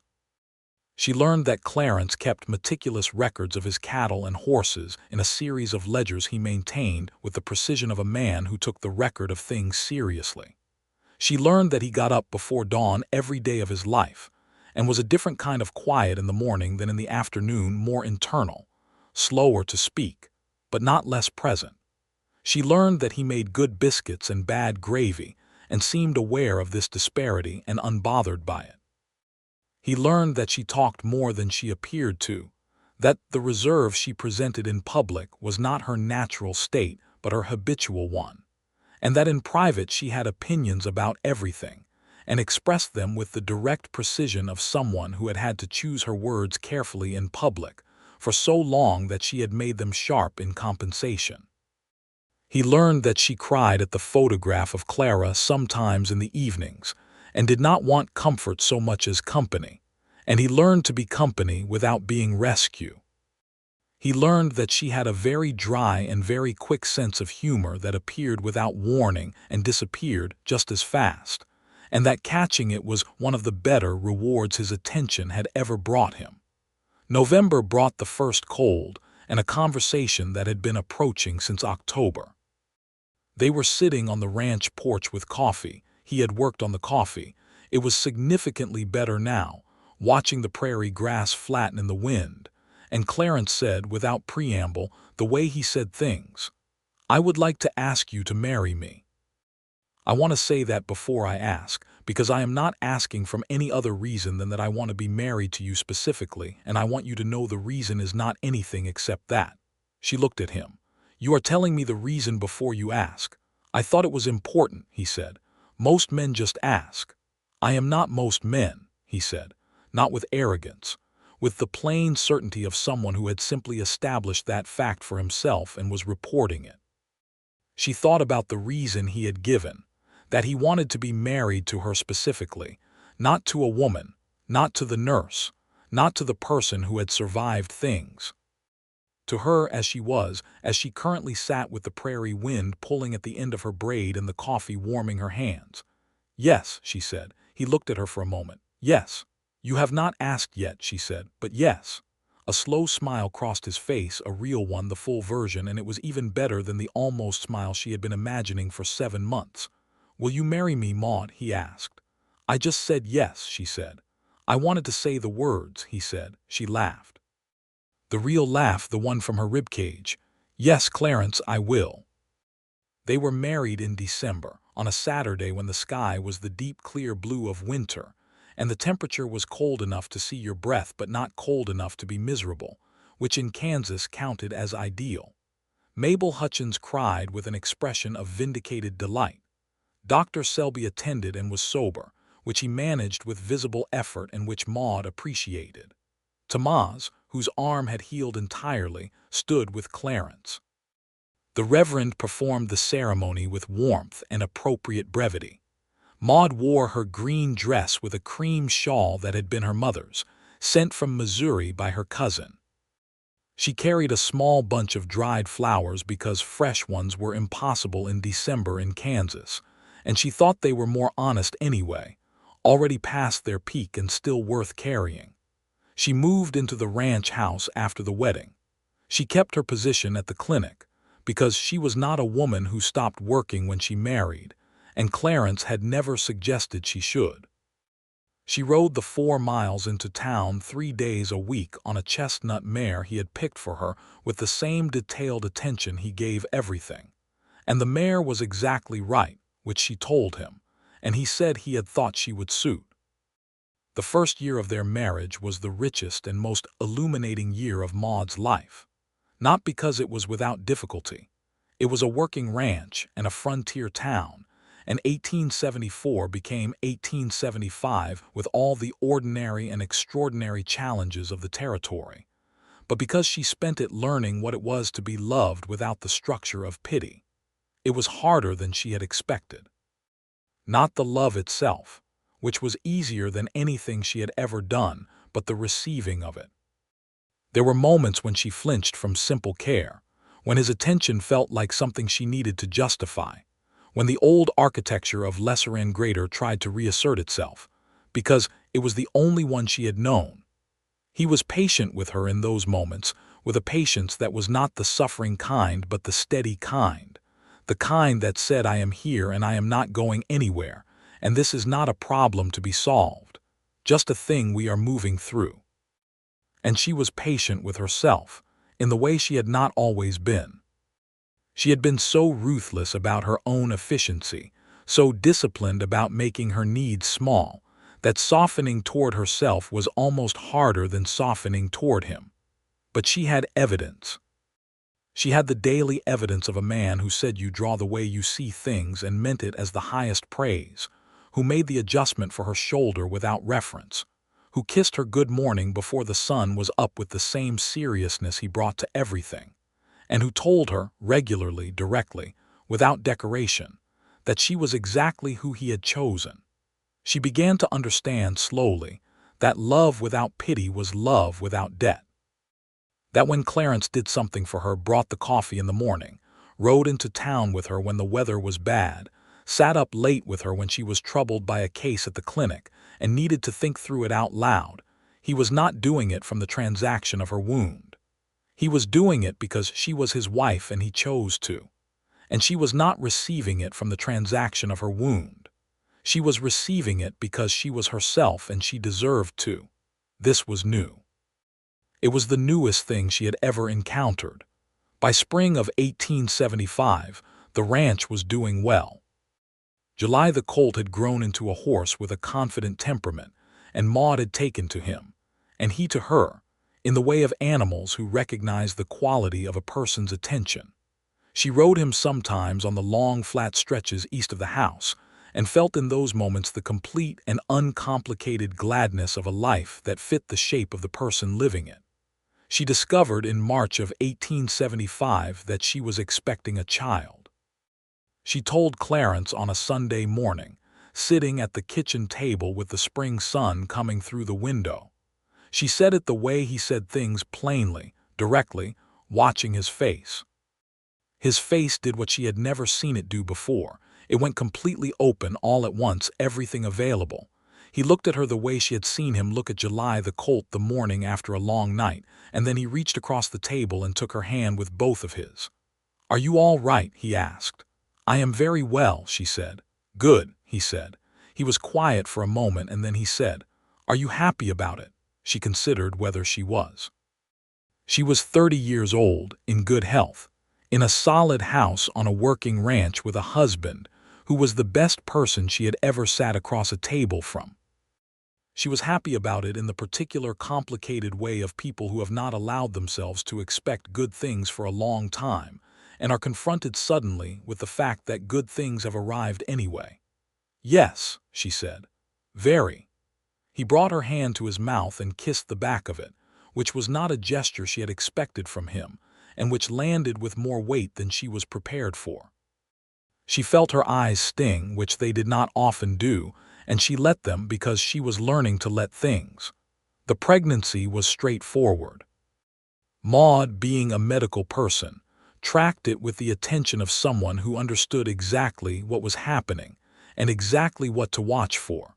She learned that Clarence kept meticulous records of his cattle and horses in a series of ledgers he maintained with the precision of a man who took the record of things seriously. She learned that he got up before dawn every day of his life, and was a different kind of quiet in the morning than in the afternoon, more internal, slower to speak, but not less present. She learned that he made good biscuits and bad gravy, and seemed aware of this disparity and unbothered by it. He learned that she talked more than she appeared to, that the reserve she presented in public was not her natural state but her habitual one, and that in private she had opinions about everything, and expressed them with the direct precision of someone who had had to choose her words carefully in public for so long that she had made them sharp in compensation. He learned that she cried at the photograph of Clara sometimes in the evenings, and did not want comfort so much as company, and he learned to be company without being rescue. He learned that she had a very dry and very quick sense of humor that appeared without warning and disappeared just as fast, and that catching it was one of the better rewards his attention had ever brought him. November brought the first cold and a conversation that had been approaching since October. They were sitting on the ranch porch with coffee. He had worked on the coffee. It was significantly better now, watching the prairie grass flatten in the wind, and Clarence said, without preamble, the way he said things, "I would like to ask you to marry me. I want to say that before I ask, because I am not asking from any other reason than that I want to be married to you specifically, and I want you to know the reason is not anything except that." She looked at him. "You are telling me the reason before you ask. I thought it was important," he said. "Most men just ask." "I am not most men," he said, not with arrogance, with the plain certainty of someone who had simply established that fact for himself and was reporting it. She thought about the reason he had given, that he wanted to be married to her specifically, not to a woman, not to the nurse, not to the person who had survived things. To her as she was, as she currently sat with the prairie wind pulling at the end of her braid and the coffee warming her hands. "Yes," she said. He looked at her for a moment. "Yes. You have not asked yet," she said, "but yes." A slow smile crossed his face, a real one, the full version, and it was even better than the almost smile she had been imagining for 7 months. "Will you marry me, Maude?" he asked. "I just said yes," she said. "I wanted to say the words," he said. She laughed. The real laugh, the one from her ribcage. "Yes, Clarence, I will." They were married in December, on a Saturday when the sky was the deep clear blue of winter, and the temperature was cold enough to see your breath but not cold enough to be miserable, which in Kansas counted as ideal. Mabel Hutchins cried with an expression of vindicated delight. Dr. Selby attended and was sober, which he managed with visible effort and which Maude appreciated. Tamaz, whose arm had healed entirely, stood with Clarence. The Reverend performed the ceremony with warmth and appropriate brevity. Maude wore her green dress with a cream shawl that had been her mother's, sent from Missouri by her cousin. She carried a small bunch of dried flowers because fresh ones were impossible in December in Kansas, and she thought they were more honest anyway, already past their peak and still worth carrying. She moved into the ranch house after the wedding. She kept her position at the clinic, because she was not a woman who stopped working when she married, and Clarence had never suggested she should. She rode the 4 miles into town 3 days a week on a chestnut mare he had picked for her with the same detailed attention he gave everything. And the mare was exactly right, which she told him, and he said he had thought she would suit. The first year of their marriage was the richest and most illuminating year of Maude's life. Not because it was without difficulty. It was a working ranch and a frontier town, and 1874 became 1875 with all the ordinary and extraordinary challenges of the territory. But because she spent it learning what it was to be loved without the structure of pity. It was harder than she had expected. Not the love itself, which was easier than anything she had ever done, but the receiving of it. There were moments when she flinched from simple care, when his attention felt like something she needed to justify, when the old architecture of lesser and greater tried to reassert itself, because it was the only one she had known. He was patient with her in those moments, with a patience that was not the suffering kind but the steady kind, the kind that said, "I am here and I am not going anywhere, and this is not a problem to be solved, just a thing we are moving through." And she was patient with herself, in the way she had not always been. She had been so ruthless about her own efficiency, so disciplined about making her needs small, that softening toward herself was almost harder than softening toward him. But she had evidence. She had the daily evidence of a man who said you draw the way you see things and meant it as the highest praise, who made the adjustment for her shoulder without reference, who kissed her good morning before the sun was up with the same seriousness he brought to everything, and who told her, regularly, directly, without decoration, that she was exactly who he had chosen. She began to understand slowly that love without pity was love without debt. That when Clarence did something for her, brought the coffee in the morning, rode into town with her when the weather was bad, sat up late with her when she was troubled by a case at the clinic and needed to think through it out loud, he was not doing it from the transaction of her wound. He was doing it because she was his wife and he chose to. And she was not receiving it from the transaction of her wound. She was receiving it because she was herself and she deserved to. This was new. It was the newest thing she had ever encountered. By spring of 1875, the ranch was doing well. July the colt had grown into a horse with a confident temperament, and Maude had taken to him, and he to her, in the way of animals who recognize the quality of a person's attention. She rode him sometimes on the long flat stretches east of the house, and felt in those moments the complete and uncomplicated gladness of a life that fit the shape of the person living it. She discovered in March of 1875 that she was expecting a child. She told Clarence on a Sunday morning, sitting at the kitchen table with the spring sun coming through the window. She said it the way he said things, plainly, directly, watching his face. His face did what she had never seen it do before. It went completely open all at once, everything available. He looked at her the way she had seen him look at July the colt the morning after a long night, and then he reached across the table and took her hand with both of his. "Are you all right?" he asked. "I am very well," she said. "Good," he said. He was quiet for a moment and then he said, "Are you happy about it?" She considered whether she was. She was 30 years old, in good health, in a solid house on a working ranch with a husband who was the best person she had ever sat across a table from. She was happy about it in the particular complicated way of people who have not allowed themselves to expect good things for a long time and are confronted suddenly with the fact that good things have arrived anyway. "Yes," she said. "Very." He brought her hand to his mouth and kissed the back of it, which was not a gesture she had expected from him, and which landed with more weight than she was prepared for. She felt her eyes sting, which they did not often do, and she let them because she was learning to let things. The pregnancy was straightforward. Maude, being a medical person, tracked it with the attention of someone who understood exactly what was happening and exactly what to watch for.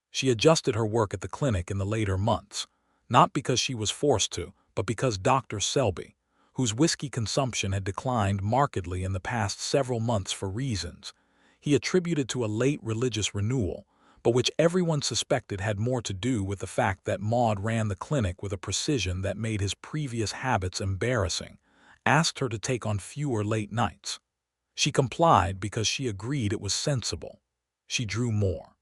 She adjusted her work at the clinic in the later months, not because she was forced to, but because Dr. Selby, whose whiskey consumption had declined markedly in the past several months for reasons he attributed to a late religious renewal, but which everyone suspected had more to do with the fact that Maude ran the clinic with a precision that made his previous habits embarrassing, asked her to take on fewer late nights. She complied because she agreed it was sensible. She drew more.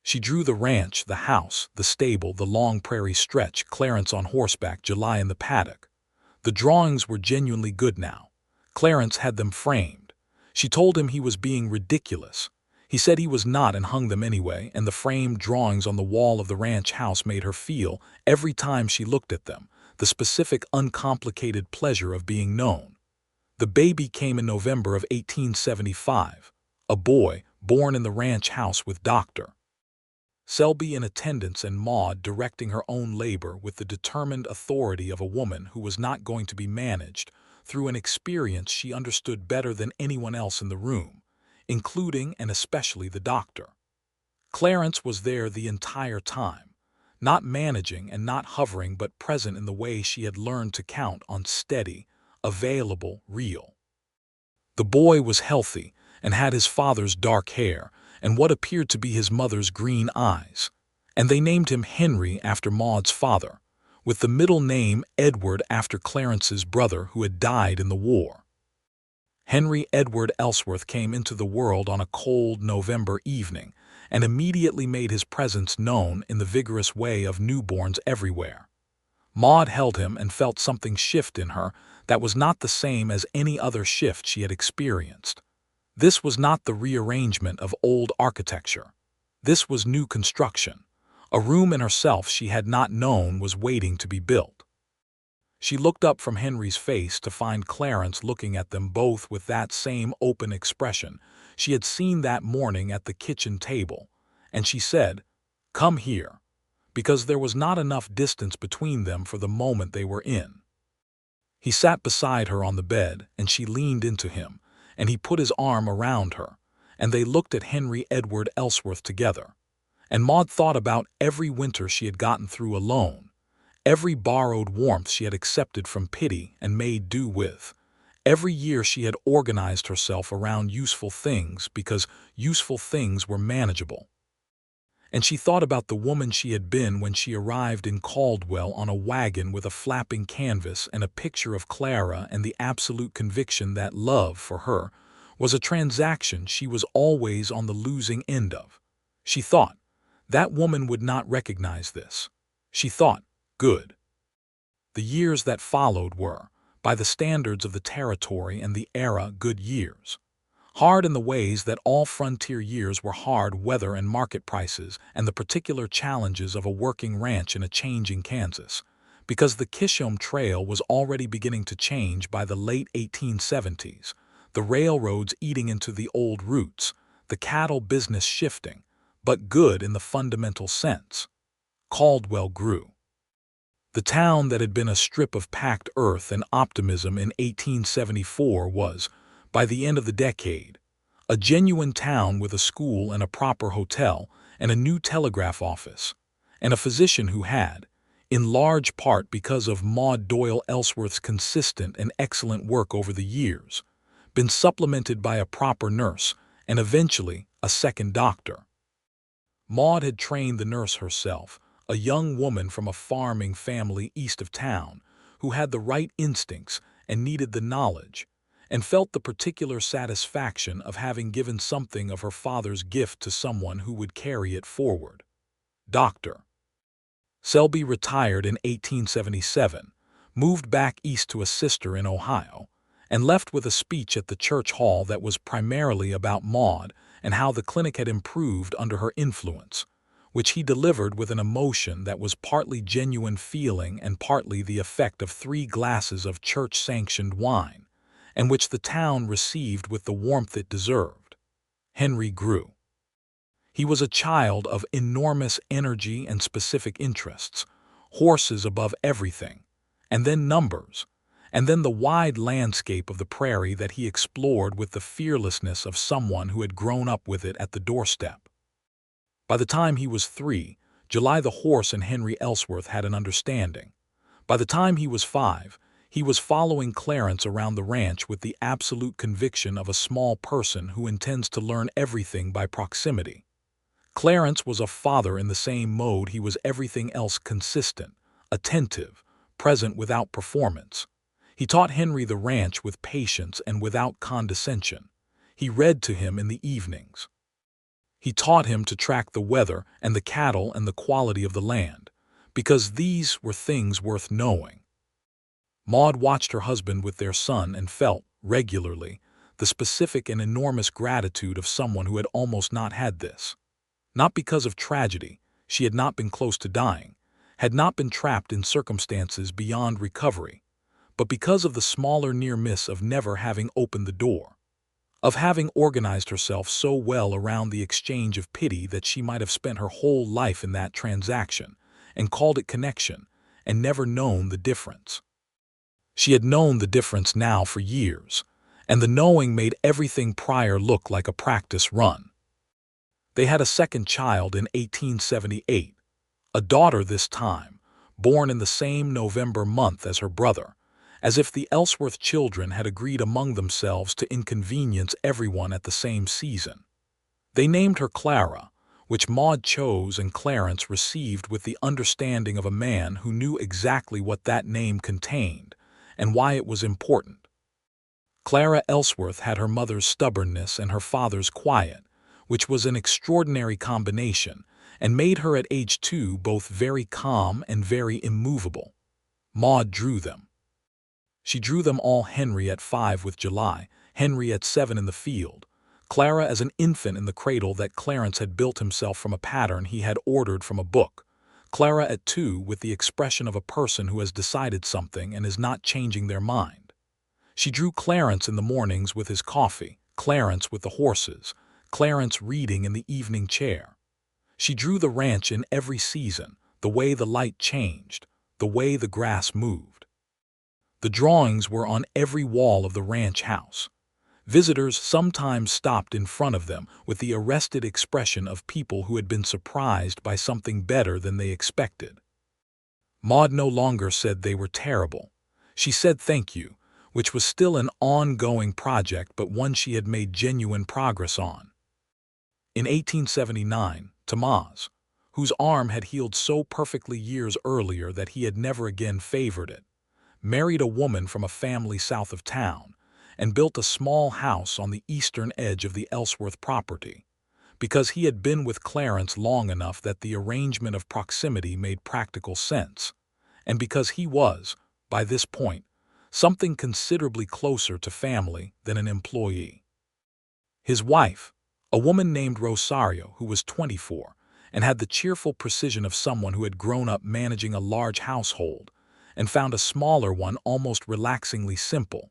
She drew the ranch, the house, the stable, the long prairie stretch, Clarence on horseback, July in the paddock. The drawings were genuinely good now. Clarence had them framed. She told him he was being ridiculous. He said he was not and hung them anyway, and the framed drawings on the wall of the ranch house made her feel, every time she looked at them, the specific uncomplicated pleasure of being known. The baby came in November of 1875, a boy born in the ranch house with Dr. Selby in attendance and Maude directing her own labor with the determined authority of a woman who was not going to be managed through an experience she understood better than anyone else in the room, including and especially the doctor. Clarence was there the entire time, not managing and not hovering but present in the way she had learned to count on steady, available, real. The boy was healthy and had his father's dark hair and what appeared to be his mother's green eyes, and they named him Henry after Maude's father, with the middle name Edward after Clarence's brother who had died in the war. Henry Edward Ellsworth came into the world on a cold November evening and immediately made his presence known in the vigorous way of newborns everywhere. Maude held him and felt something shift in her that was not the same as any other shift she had experienced. This was not the rearrangement of old architecture. This was new construction. A room in herself she had not known was waiting to be built. She looked up from Henry's face to find Clarence looking at them both with that same open expression she had seen that morning at the kitchen table, and she said, "Come here," because there was not enough distance between them for the moment they were in. He sat beside her on the bed, and she leaned into him, and he put his arm around her, and they looked at Henry Edward Ellsworth together. And Maude thought about every winter she had gotten through alone, every borrowed warmth she had accepted from pity and made do with, every year she had organized herself around useful things because useful things were manageable. And she thought about the woman she had been when she arrived in Caldwell on a wagon with a flapping canvas and a picture of Clara and the absolute conviction that love, for her, was a transaction she was always on the losing end of. She thought, that woman would not recognize this. She thought, good. The years that followed were, by the standards of the territory and the era, good years. Hard in the ways that all frontier years were hard, weather and market prices and the particular challenges of a working ranch in a changing Kansas, because the Kishome Trail was already beginning to change by the late 1870s, the railroads eating into the old routes, the cattle business shifting, but good in the fundamental sense. Caldwell grew. The town that had been a strip of packed earth and optimism in 1874 was, by the end of the decade, a genuine town with a school and a proper hotel and a new telegraph office, and a physician who had, in large part because of Maude Doyle Ellsworth's consistent and excellent work over the years, been supplemented by a proper nurse and eventually a second doctor. Maude had trained the nurse herself, a young woman from a farming family east of town, who had the right instincts and needed the knowledge, and felt the particular satisfaction of having given something of her father's gift to someone who would carry it forward. Dr. Selby retired in 1877, moved back east to a sister in Ohio, and left with a speech at the church hall that was primarily about Maude and how the clinic had improved under her influence, which he delivered with an emotion that was partly genuine feeling and partly the effect of 3 glasses of church-sanctioned wine, and which the town received with the warmth it deserved. Henry grew. He was a child of enormous energy and specific interests, horses above everything, and then numbers, and then the wide landscape of the prairie that he explored with the fearlessness of someone who had grown up with it at the doorstep. By the time he was 3, July the horse and Henry Ellsworth had an understanding. By the time he was 5, he was following Clarence around the ranch with the absolute conviction of a small person who intends to learn everything by proximity. Clarence was a father in the same mode he was everything else: consistent, attentive, present without performance. He taught Henry the ranch with patience and without condescension. He read to him in the evenings. He taught him to track the weather and the cattle and the quality of the land, because these were things worth knowing. Maude watched her husband with their son and felt, regularly, the specific and enormous gratitude of someone who had almost not had this. Not because of tragedy, she had not been close to dying, had not been trapped in circumstances beyond recovery, but because of the smaller near miss of never having opened the door, of having organized herself so well around the exchange of pity that she might have spent her whole life in that transaction and called it connection and never known the difference. She had known the difference now for years, and the knowing made everything prior look like a practice run. They had a second child in 1878, a daughter this time, born in the same November month as her brother, as if the Ellsworth children had agreed among themselves to inconvenience everyone at the same season. They named her Clara, which Maude chose and Clarence received with the understanding of a man who knew exactly what that name contained and why it was important. Clara Ellsworth had her mother's stubbornness and her father's quiet, which was an extraordinary combination, and made her at age 2 both very calm and very immovable. Maude drew them. She drew them all: Henry at 5 with July, Henry at 7 in the field, Clara as an infant in the cradle that Clarence had built himself from a pattern he had ordered from a book, Clara at 2 with the expression of a person who has decided something and is not changing their mind. She drew Clarence in the mornings with his coffee, Clarence with the horses, Clarence reading in the evening chair. She drew the ranch in every season, the way the light changed, the way the grass moved. The drawings were on every wall of the ranch house. Visitors sometimes stopped in front of them with the arrested expression of people who had been surprised by something better than they expected. Maude no longer said they were terrible. She said thank you, which was still an ongoing project but one she had made genuine progress on. In 1879, Tomás, whose arm had healed so perfectly years earlier that he had never again favored it, married a woman from a family south of town and built a small house on the eastern edge of the Ellsworth property, because he had been with Clarence long enough that the arrangement of proximity made practical sense, and because he was, by this point, something considerably closer to family than an employee. His wife, a woman named Rosario, who was 24 and had the cheerful precision of someone who had grown up managing a large household and found a smaller one almost relaxingly simple,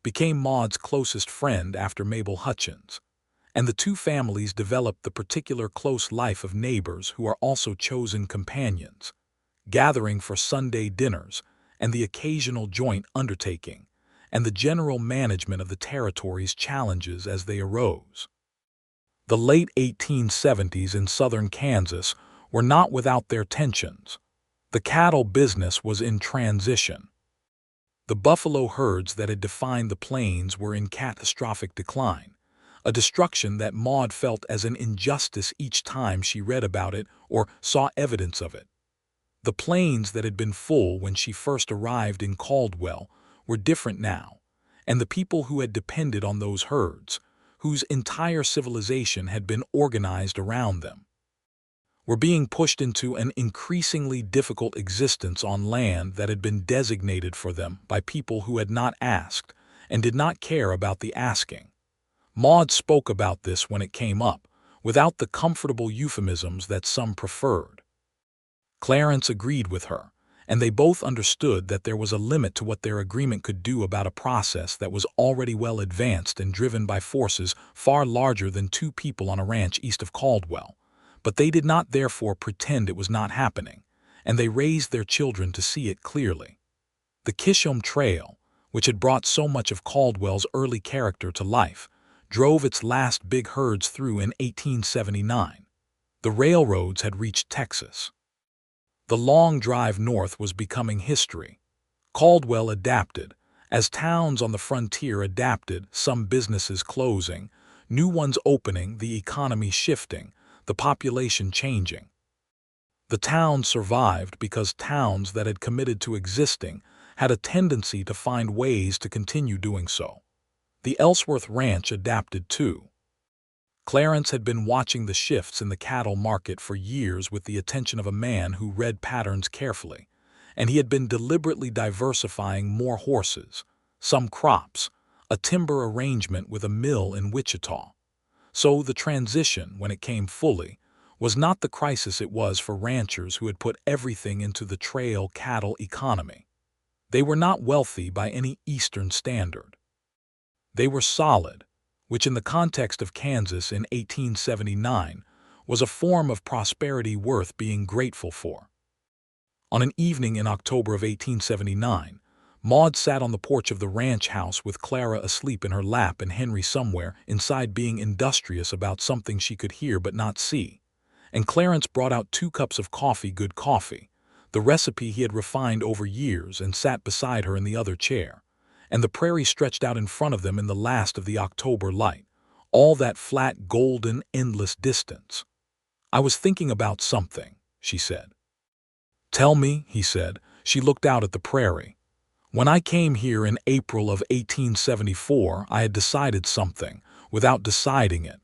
became Maude's closest friend after Mabel Hutchins, and the two families developed the particular close life of neighbors who are also chosen companions, gathering for Sunday dinners and the occasional joint undertaking, and the general management of the territory's challenges as they arose. The late 1870s in southern Kansas were not without their tensions. The cattle business was in transition. The buffalo herds that had defined the plains were in catastrophic decline, a destruction that Maude felt as an injustice each time she read about it or saw evidence of it. The plains that had been full when she first arrived in Caldwell were different now, and the people who had depended on those herds, whose entire civilization had been organized around them, were being pushed into an increasingly difficult existence on land that had been designated for them by people who had not asked and did not care about the asking. Maude spoke about this when it came up, without the comfortable euphemisms that some preferred. Clarence agreed with her, and they both understood that there was a limit to what their agreement could do about a process that was already well advanced and driven by forces far larger than two people on a ranch east of Caldwell. But they did not therefore pretend it was not happening, and they raised their children to see it clearly. The Kishom Trail, which had brought so much of Caldwell's early character to life, drove its last big herds through in 1879. The railroads had reached Texas. The long drive north was becoming history. Caldwell adapted, as towns on the frontier adapted, some businesses closing, new ones opening, the economy shifting, the population changing. The town survived because towns that had committed to existing had a tendency to find ways to continue doing so. The Ellsworth Ranch adapted too. Clarence had been watching the shifts in the cattle market for years with the attention of a man who read patterns carefully, and he had been deliberately diversifying more horses, some crops, a timber arrangement with a mill in Wichita. So the transition, when it came fully, was not the crisis it was for ranchers who had put everything into the trail cattle economy. They were not wealthy by any Eastern standard. They were solid, which in the context of Kansas in 1879 was a form of prosperity worth being grateful for. On an evening in October of 1879, Maude sat on the porch of the ranch house with Clara asleep in her lap and Henry somewhere inside being industrious about something she could hear but not see. And Clarence brought out 2 cups of coffee, good coffee, the recipe he had refined over years, and sat beside her in the other chair. And the prairie stretched out in front of them in the last of the October light, all that flat, golden, endless distance. "I was thinking about something," she said. "Tell me," he said. She looked out at the prairie. "When I came here in April of 1874, I had decided something, without deciding it.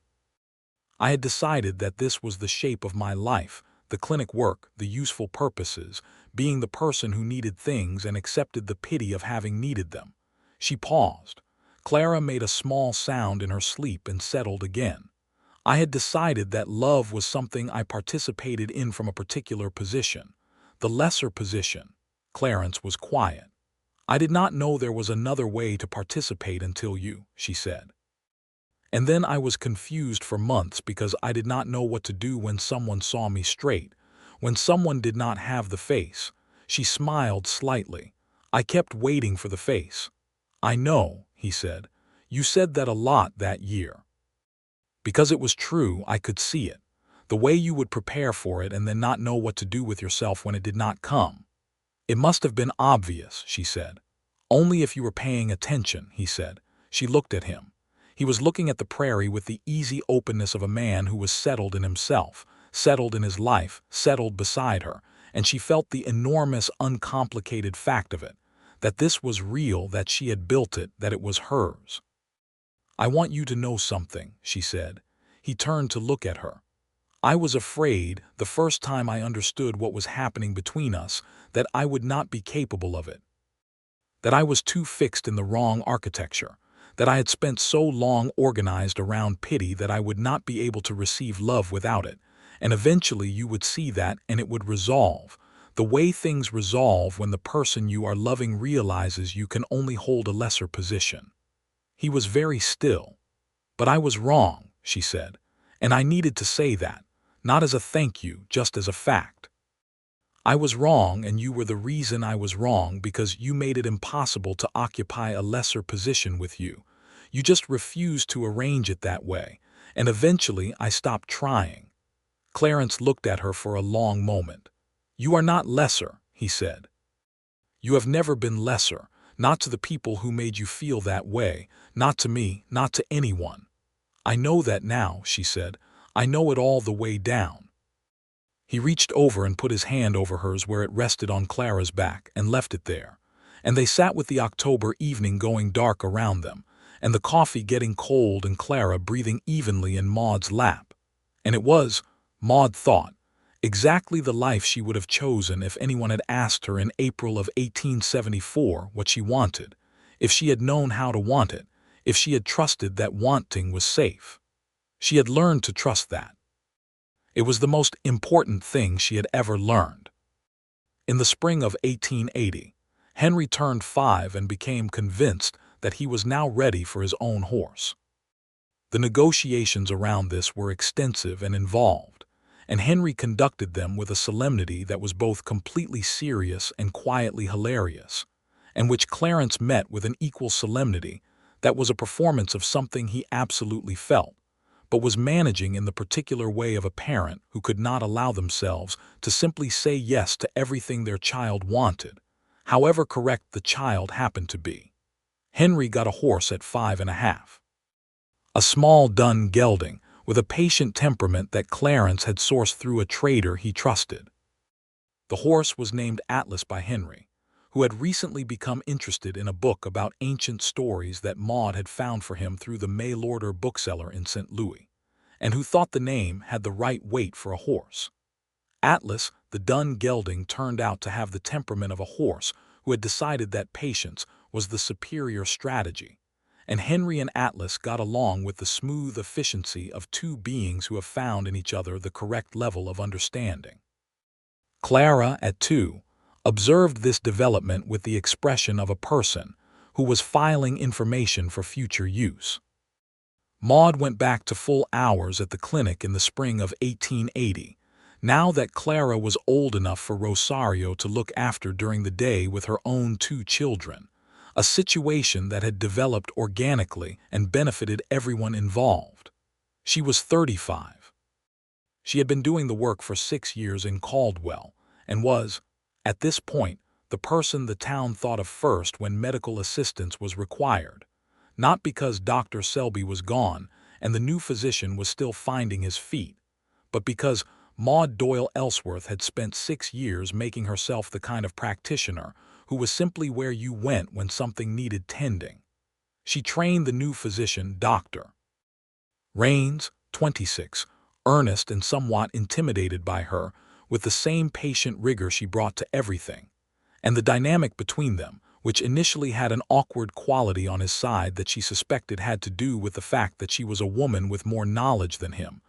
I had decided that this was the shape of my life, the clinic work, the useful purposes, being the person who needed things and accepted the pity of having needed them." She paused. Clara made a small sound in her sleep and settled again. "I had decided that love was something I participated in from a particular position, the lesser position." Clarence was quiet. "I did not know there was another way to participate until you," she said. "And then I was confused for months because I did not know what to do when someone saw me straight, when someone did not have the face." She smiled slightly. "I kept waiting for the face." "I know," he said. "You said that a lot that year." "Because it was true, I could see it. The way you would prepare for it and then not know what to do with yourself when it did not come." "It must have been obvious," she said. "Only if you were paying attention," he said. She looked at him. He was looking at the prairie with the easy openness of a man who was settled in himself, settled in his life, settled beside her, and she felt the enormous, uncomplicated fact of it, that this was real, that she had built it, that it was hers. "I want you to know something," she said. He turned to look at her. "I was afraid, the first time I understood what was happening between us, that I would not be capable of it. That I was too fixed in the wrong architecture, that I had spent so long organized around pity that I would not be able to receive love without it, and eventually you would see that and it would resolve, the way things resolve when the person you are loving realizes you can only hold a lesser position." He was very still. "But I was wrong," she said, "and I needed to say that, not as a thank you, just as a fact. I was wrong, and you were the reason I was wrong, because you made it impossible to occupy a lesser position with you. You just refused to arrange it that way, and eventually I stopped trying." Clarence looked at her for a long moment. "You are not lesser," he said. "You have never been lesser, not to the people who made you feel that way, not to me, not to anyone." "I know that now," she said. "I know it all the way down." He reached over and put his hand over hers where it rested on Clara's back and left it there. And they sat with the October evening going dark around them, and the coffee getting cold and Clara breathing evenly in Maude's lap. And it was, Maude thought, exactly the life she would have chosen if anyone had asked her in April of 1874 what she wanted, if she had known how to want it, if she had trusted that wanting was safe. She had learned to trust that. It was the most important thing she had ever learned. In the spring of 1880, Henry turned 5 and became convinced that he was now ready for his own horse. The negotiations around this were extensive and involved, and Henry conducted them with a solemnity that was both completely serious and quietly hilarious, and which Clarence met with an equal solemnity that was a performance of something he absolutely felt, but was managing in the particular way of a parent who could not allow themselves to simply say yes to everything their child wanted, however correct the child happened to be. Henry got a horse at 5½. A small dun gelding with a patient temperament that Clarence had sourced through a trader he trusted. The horse was named Atlas by Henry, who had recently become interested in a book about ancient stories that Maude had found for him through the mail-order bookseller in St. Louis, and who thought the name had the right weight for a horse. Atlas, the dun gelding, turned out to have the temperament of a horse who had decided that patience was the superior strategy, and Henry and Atlas got along with the smooth efficiency of two beings who have found in each other the correct level of understanding. Clara, at 2, observed this development with the expression of a person who was filing information for future use. Maude went back to full hours at the clinic in the spring of 1880, now that Clara was old enough for Rosario to look after during the day with her own 2 children, a situation that had developed organically and benefited everyone involved. She was 35. She had been doing the work for 6 years in Caldwell and was, at this point, the person the town thought of first when medical assistance was required, not because Dr. Selby was gone and the new physician was still finding his feet, but because Maude Doyle Ellsworth had spent 6 years making herself the kind of practitioner who was simply where you went when something needed tending. She trained the new physician, Dr. Raines, 26, earnest and somewhat intimidated by her, with the same patient rigor she brought to everything, and the dynamic between them, which initially had an awkward quality on his side that she suspected had to do with the fact that she was a woman with more knowledge than him,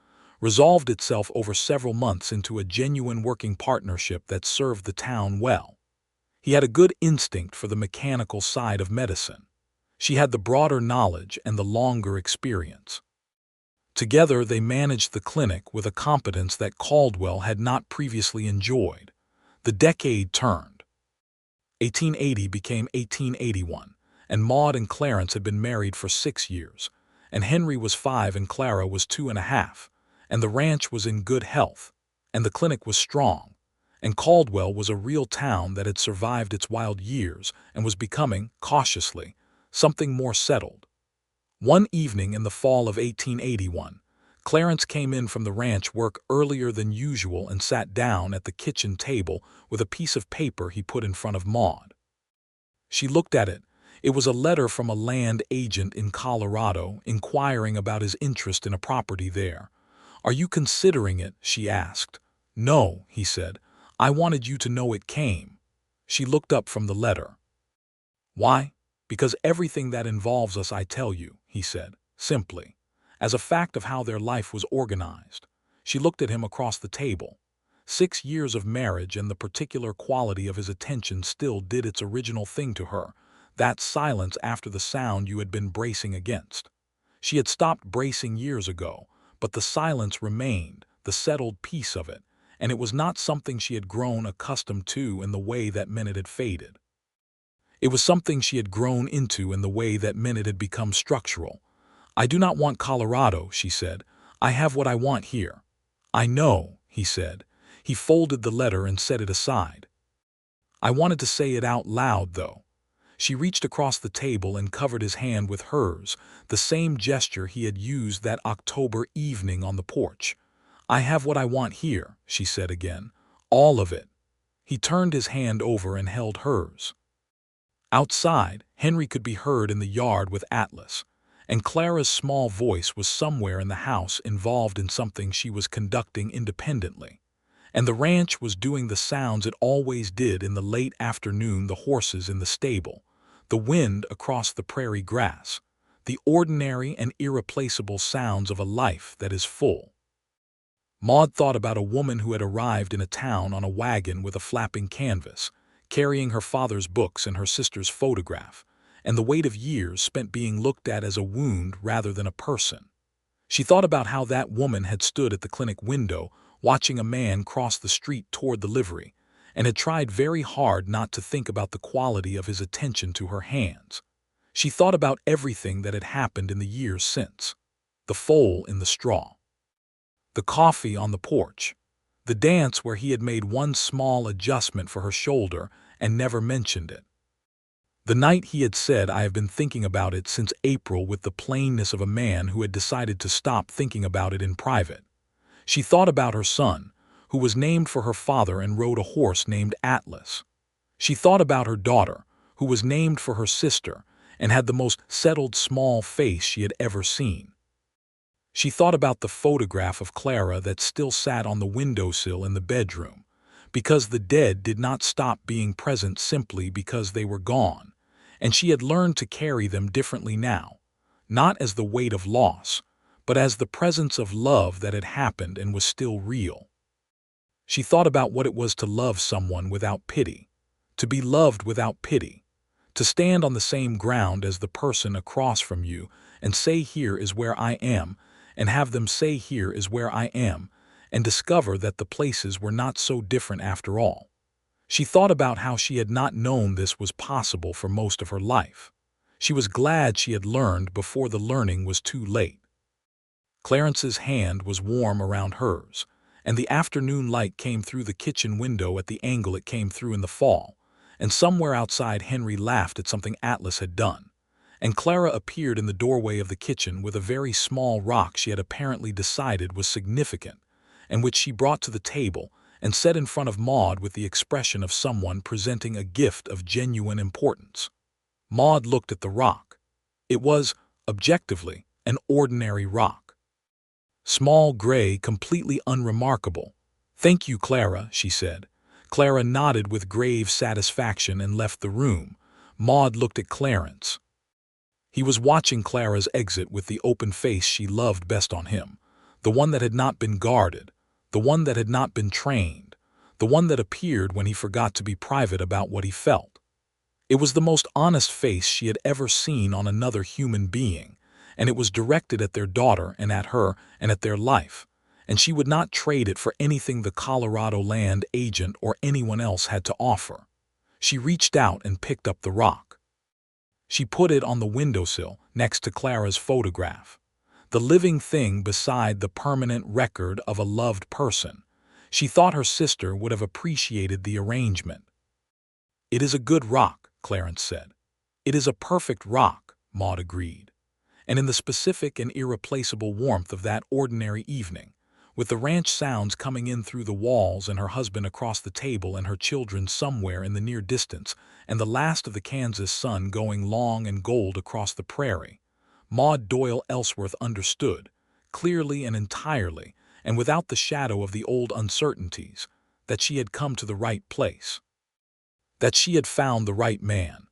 resolved itself over several months into a genuine working partnership that served the town well. He had a good instinct for the mechanical side of medicine. She had the broader knowledge and the longer experience. Together they managed the clinic with a competence that Caldwell had not previously enjoyed. The decade turned. 1880 became 1881, and Maude and Clarence had been married for 6 years, and Henry was 5 and Clara was 2½, and the ranch was in good health, and the clinic was strong, and Caldwell was a real town that had survived its wild years and was becoming, cautiously, something more settled. One evening in the fall of 1881, Clarence came in from the ranch work earlier than usual and sat down at the kitchen table with a piece of paper he put in front of Maude. She looked at it. It was a letter from a land agent in Colorado inquiring about his interest in a property there. "Are you considering it?" she asked. "No," he said. "I wanted you to know it came." She looked up from the letter. "Why?" "Because everything that involves us I tell you," he said, simply, as a fact of how their life was organized. She looked at him across the table. 6 years of marriage and the particular quality of his attention still did its original thing to her, that silence after the sound you had been bracing against. She had stopped bracing years ago, but the silence remained, the settled peace of it, and it was not something she had grown accustomed to in the way that meant it had faded. It was something she had grown into in the way that meant it had become structural. "I do not want Colorado," she said. "I have what I want here." "I know," he said. He folded the letter and set it aside. "I wanted to say it out loud, though." She reached across the table and covered his hand with hers, the same gesture he had used that October evening on the porch. "I have what I want here," she said again. "All of it." He turned his hand over and held hers. Outside, Henry could be heard in the yard with Atlas, and Clara's small voice was somewhere in the house involved in something she was conducting independently. And the ranch was doing the sounds it always did in the late afternoon, the horses in the stable, the wind across the prairie grass, the ordinary and irreplaceable sounds of a life that is full. Maude thought about a woman who had arrived in a town on a wagon with a flapping canvas, carrying her father's books and her sister's photograph, and the weight of years spent being looked at as a wound rather than a person. She thought about how that woman had stood at the clinic window watching a man cross the street toward the livery, and had tried very hard not to think about the quality of his attention to her hands. She thought about everything that had happened in the years since. The foal in the straw, the coffee on the porch, the dance where he had made one small adjustment for her shoulder and never mentioned it. The night he had said, "I have been thinking about it since April," with the plainness of a man who had decided to stop thinking about it in private. She thought about her son, who was named for her father and rode a horse named Atlas. She thought about her daughter, who was named for her sister and had the most settled small face she had ever seen. She thought about the photograph of Clara that still sat on the windowsill in the bedroom, because the dead did not stop being present simply because they were gone, and she had learned to carry them differently now, not as the weight of loss, but as the presence of love that had happened and was still real. She thought about what it was to love someone without pity, to be loved without pity, to stand on the same ground as the person across from you and say, "Here is where I am," and have them say, "Here is where I am," and discover that the places were not so different after all. She thought about how she had not known this was possible for most of her life. She was glad she had learned before the learning was too late. Clarence's hand was warm around hers, and the afternoon light came through the kitchen window at the angle it came through in the fall, and somewhere outside Henry laughed at something Atlas had done, and Clara appeared in the doorway of the kitchen with a very small rock she had apparently decided was significant, and which she brought to the table and set in front of Maude with the expression of someone presenting a gift of genuine importance. Maude looked at the rock. It was, objectively, an ordinary rock. Small, gray, completely unremarkable. "Thank you, Clara," she said. Clara nodded with grave satisfaction and left the room. Maude looked at Clarence. He was watching Clara's exit with the open face she loved best on him, the one that had not been guarded, the one that had not been trained, the one that appeared when he forgot to be private about what he felt. It was the most honest face she had ever seen on another human being, and it was directed at their daughter and at her and at their life, and she would not trade it for anything the Colorado land agent or anyone else had to offer. She reached out and picked up the rock. She put it on the windowsill next to Clara's photograph, the living thing beside the permanent record of a loved person. She thought her sister would have appreciated the arrangement. "It is a good rock," Clarence said. "It is a perfect rock," Maude agreed. And in the specific and irreplaceable warmth of that ordinary evening, with the ranch sounds coming in through the walls and her husband across the table and her children somewhere in the near distance, and the last of the Kansas sun going long and gold across the prairie, Maude Doyle Ellsworth understood, clearly and entirely, and without the shadow of the old uncertainties, that she had come to the right place. That she had found the right man.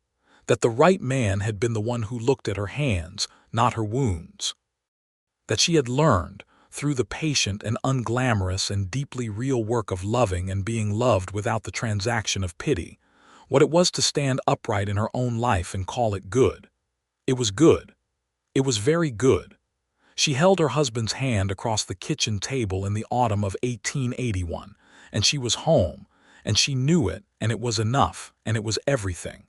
That the right man had been the one who looked at her hands, not her wounds. That she had learned, through the patient and unglamorous and deeply real work of loving and being loved without the transaction of pity, what it was to stand upright in her own life and call it good. It was good. It was very good. She held her husband's hand across the kitchen table in the autumn of 1881, and she was home, and she knew it, and it was enough, and it was everything.